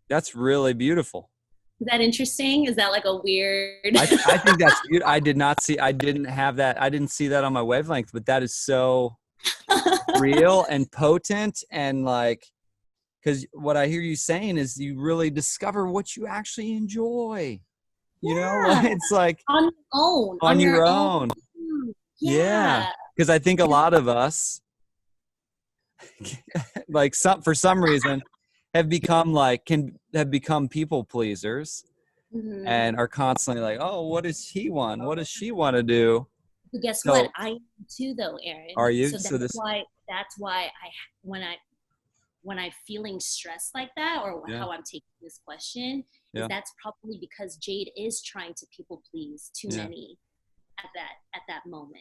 That's really beautiful. Is that interesting? Is that like a weird? I think that's beautiful. I didn't have that. I didn't see that on my wavelength, but that is so real and potent, and like, because what I hear you saying is you really discover what you actually enjoy. Yeah, It's like on your own, on on your your own. own. Yeah. Yeah, Because I think a lot of us, for some reason, have become people pleasers, Mm-hmm. and are constantly like, oh, what does he want? What does she want to do? But guess what? So I am too, though, are Aaron. you? So So this, that's why when I when I'm feeling stressed like that, or yeah, how I'm taking this question, is yeah, that's probably because Jade is trying to people please too yeah. many at that moment,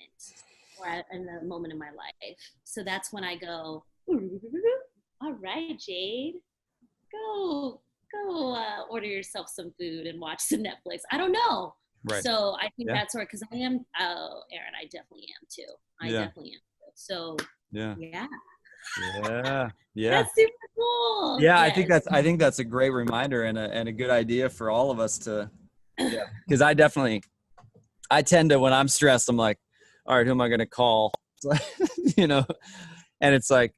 or in the moment in my life. So that's when I go, all right, Jade, go order yourself some food and watch some Netflix. I don't know. Right. So I think Yeah. that's where, because I am, oh, Aaron, I definitely am too. I Yeah. definitely am. So Yeah. yeah, Yeah. Yeah. that's super cool. Yeah. Yes. I think that's a great reminder and a good idea for all of us to, yeah. Cause I tend to, when I'm stressed, I'm like, all right, who am I going to call? You know, and it's like,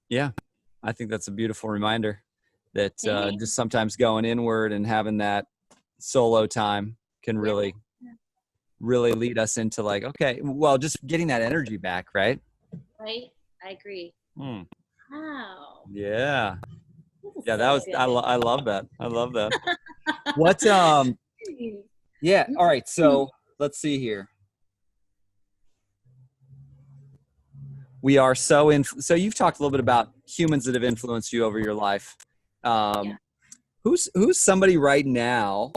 yeah, I think that's a beautiful reminder that Thanks. just sometimes going inward and having that solo time can Yeah. really lead us into like, okay, well, just getting that energy back, right? Right. I agree. Hmm. Wow. Yeah. This is Yeah, that so was, good. I love that. I love that. What, yeah. All right. So let's see here. We are so you've talked a little bit about humans that have influenced you over your life. Yeah. Um, who's somebody right now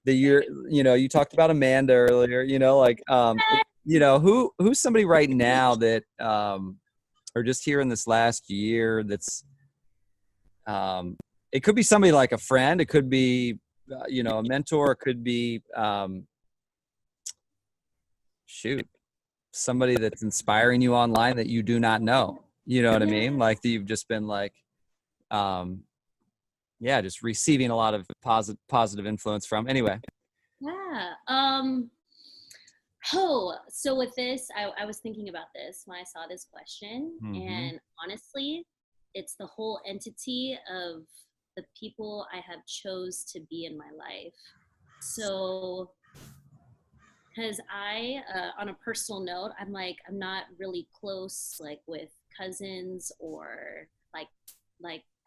that you talked about Amanda earlier, like, who's somebody right now that, or just here in this last year that's, it could be somebody like a friend, it could be, a mentor, it could be, shoot, somebody that's inspiring you online that you do not know, you know what I Yeah. mean? Like that you've just been like, um, yeah, just receiving a lot of positive influence from. Anyway. Yeah. So with this, I was thinking about this when I saw this question, Mm-hmm. and honestly, it's the whole entity of the people I have chose to be in my life. So, because on a personal note, I'm not really close, like with cousins or like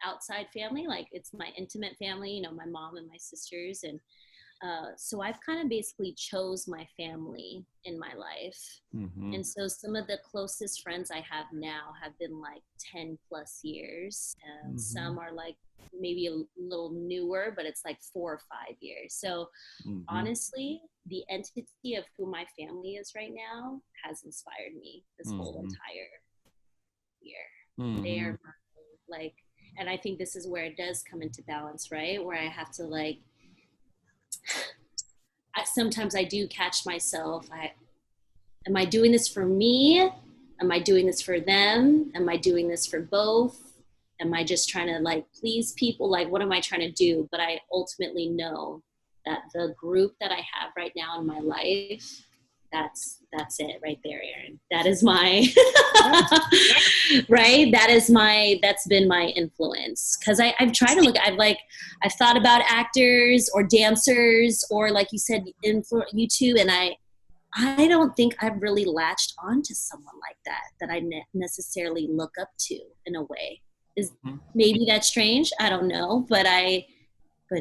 outside family. Like it's my intimate family, my mom and my sisters, and so I've kind of basically chose my family in my life. Mm-hmm. And so some of the closest friends I have now have been like 10 plus years. Mm-hmm. Some are like maybe a little newer, but it's like 4 or 5 years. So Mm-hmm. honestly, the entity of who my family is right now has inspired me this whole Mm-hmm. entire year. They Mm-hmm. are like, and I think this is where it does come into balance, right? Where I have to like, sometimes I do catch myself. Am I doing this for me? Am I doing this for them? Am I doing this for both? Am I just trying to like please people? Like, what am I trying to do? But I ultimately know that the group that I have right now in my life, that's it right there, Aaron. That is my right. That's been my influence. Cause I've tried to I've thought about actors or dancers or like you said, YouTube. And I don't think I've really latched onto someone like that I necessarily look up to in a way. Is Mm-hmm. maybe that's strange. I don't know, but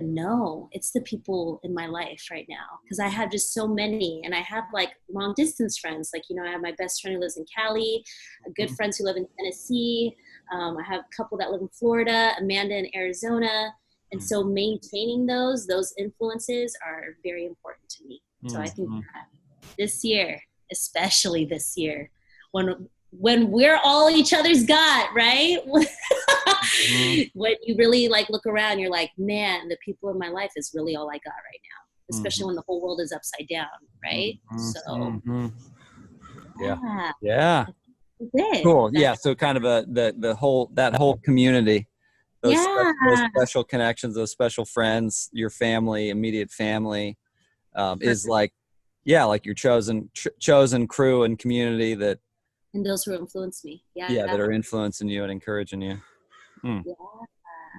no, it's the people in my life right now because I have just so many, and I have like long distance friends. Like I have my best friend who lives in Cali, a good friends who live in Tennessee. I have a couple that live in Florida, Amanda in Arizona, and so maintaining those influences are very important to me. So I think Mm-hmm. that this year, especially this year, when we're all each other's God, right? Mm-hmm. When you really like look around, you're like, man, the people in my life is really all I got right now, especially when the whole world is upside down, right? Mm-hmm. So Mm-hmm. Yeah. yeah, Yeah. that's it. Cool. Yeah. That's So kind of that whole community, yeah, those special connections, those special friends, your family, immediate family, is perfect. like, yeah, like your chosen crew and community that, And those who influence me, yeah, yeah, that are influencing you and encouraging you. Hmm.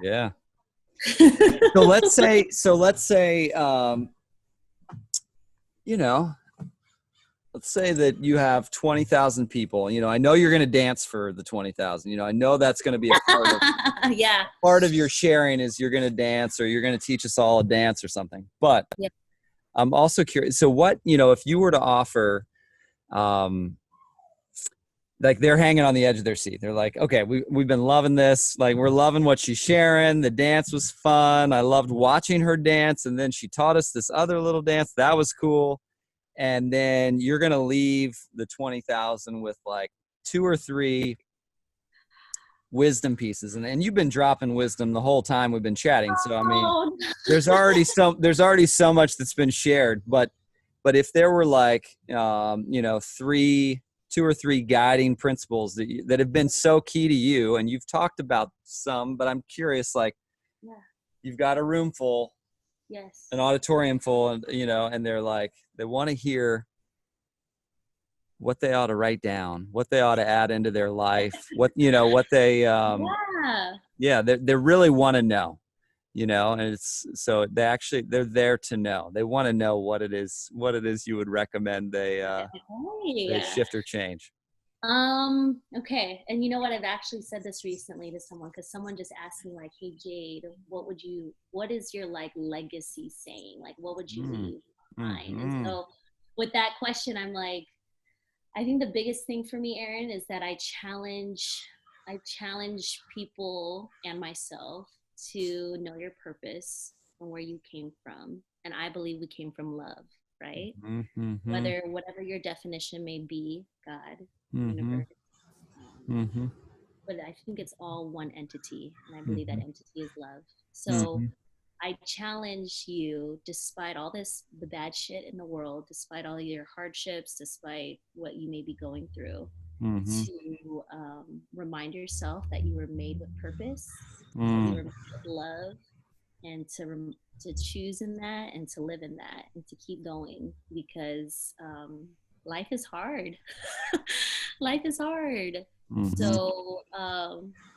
yeah. Yeah. So let's say, you know, let's say that you have 20,000 people. You know, I know you're going to dance for the 20,000. You know, I know that's going to be a Yeah. part of your sharing is you're going to dance, or you're going to teach us all a dance or something. But Yeah. I'm also curious. So what, you know, if you were to offer, like they're hanging on the edge of their seat. They're like, okay, we've been loving this. Like, we're loving what she's sharing. The dance was fun. I loved watching her dance. And then she taught us this other little dance. That was cool. And then you're going to leave the 20,000 with like 2 or 3 wisdom pieces. And you've been dropping wisdom the whole time we've been chatting. So, I mean, Oh, there's already so much that's been shared, but if there were like, you know, 2 or 3 guiding principles that have been so key to you, and you've talked about some, but I'm curious, like, yeah. you've got a room full, Yes. an auditorium full, and, you know, and they're like, they want to hear what they ought to write down, what they ought to add into their life, what, you know, what they, Yeah. they really want to know, you know, and it's, so they're there to know. They want to know what it is you would recommend they Okay. shift or change. Okay. And you know what? I've actually said this recently to someone, because someone just asked me, like, hey Jade, what is your like legacy saying? Like, what would you leave behind? And Mm-hmm. so with that question, I'm like, I think the biggest thing for me, Aaron, is that I challenge people and myself to know your purpose and where you came from. And I believe we came from love, right? Mm-hmm. Whatever your definition may be, God, Mm-hmm. universe, Mm-hmm. but I think it's all one entity, and I believe that Mm-hmm. entity is love. So Mm-hmm. I challenge you, despite all the bad shit in the world, despite all your hardships, despite what you may be going through, Mm-hmm. to remind yourself that you were made with purpose, that you Mm. were made with love, and to choose in that and to live in that and to keep going, because life is hard. Life is hard. Mm-hmm. So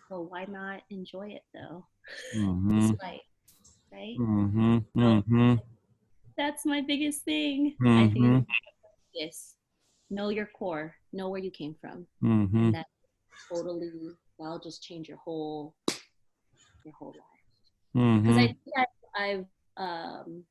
why not enjoy it though? Mm-hmm. It's life, right? Mm-hmm. So Mm-hmm. that's my biggest thing. I think Mm-hmm. it's this. Know your core, know where you came from. Mm-hmm. And that that'll just change your whole life. Because I Mm-hmm. think I've um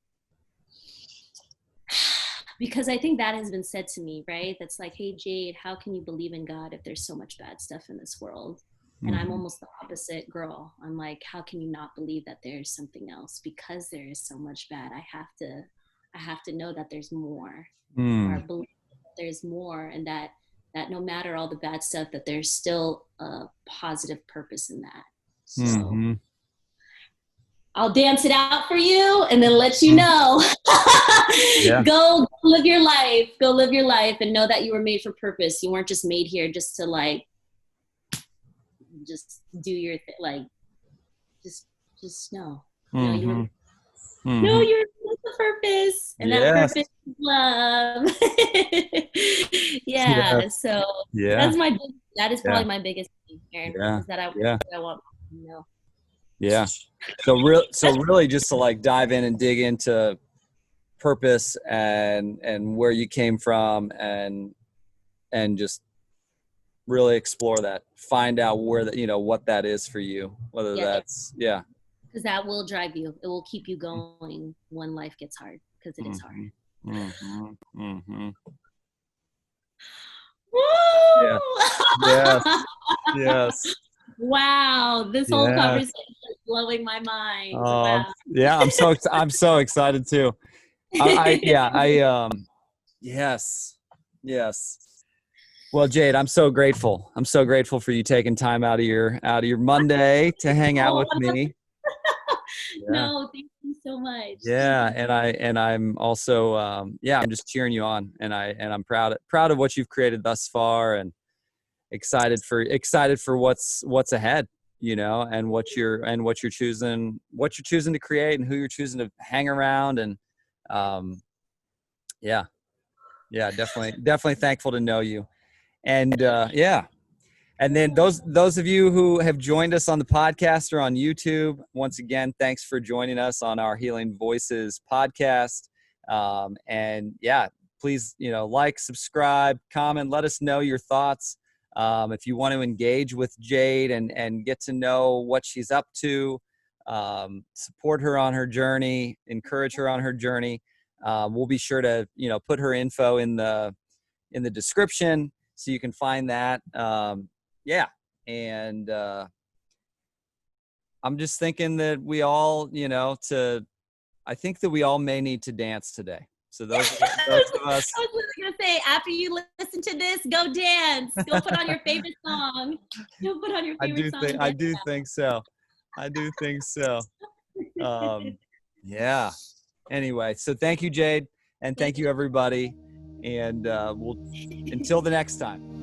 because I think that has been said to me, right? That's like, hey Jade, how can you believe in God if there's so much bad stuff in this world? And I'm Mm-hmm. almost the opposite girl. I'm like, how can you not believe that there's something else? Because there is so much bad, I have to know that there's more, or Mm. believe that there's more, and that no matter all the bad stuff, that there's still a positive purpose in that. So Mm-hmm. I'll dance it out for you and then let you know. Yeah. Go live your life. Go live your life and know that you were made for purpose. You weren't just made here just to like just do your thing. Like just know. No, you were Mm-hmm. no, Mm-hmm. you're made for purpose. And that Yes. purpose is love. Yeah. Yeah. So Yeah. that is Yeah. probably my biggest thing, Aaron, Yeah. is that Yeah. I want people to know. Yeah. So really just to like dive in and dig into purpose and where you came from and just really explore that. Find out where that, you know, what that is for you. Whether Yeah. that's, yeah. Because that will drive you. It will keep you going when life gets hard, because it is hard. Mm-hmm. Mm-hmm. Mm-hmm. Yeah. Yes. Woo! Yes. Wow, this whole Yes. conversation is blowing my mind. Wow. Yeah, I'm so excited too. Yeah, yes. Yes. Well, Jade, I'm so grateful. I'm so grateful for you taking time out of your Monday to hang out with me. Yeah. No, thank you so much. Thank Yeah, you. and I'm also yeah, I'm just cheering you on, and I'm proud of what you've created thus far, and excited for what's ahead, you know, and what you're choosing to create, and who you're choosing to hang around, and um yeah, definitely thankful to know you. And yeah. And then those of you who have joined us on the podcast or on YouTube, once again, thanks for joining us on our Healing Voices podcast. And yeah, please, like, subscribe, comment, let us know your thoughts. If you want to engage with Jade and get to know what she's up to, support her on her journey, encourage her on her journey. We'll be sure to, put her info in the description so you can find that. Yeah. And I'm just thinking that we all, I think that we all may need to dance today. So those of us. I was going to say, after you listen to this, go dance. Go put on your favorite song. Go put on your favorite song. I do think so. Yeah. Anyway, so thank you, Jade, and thank you, everybody. And until the next time.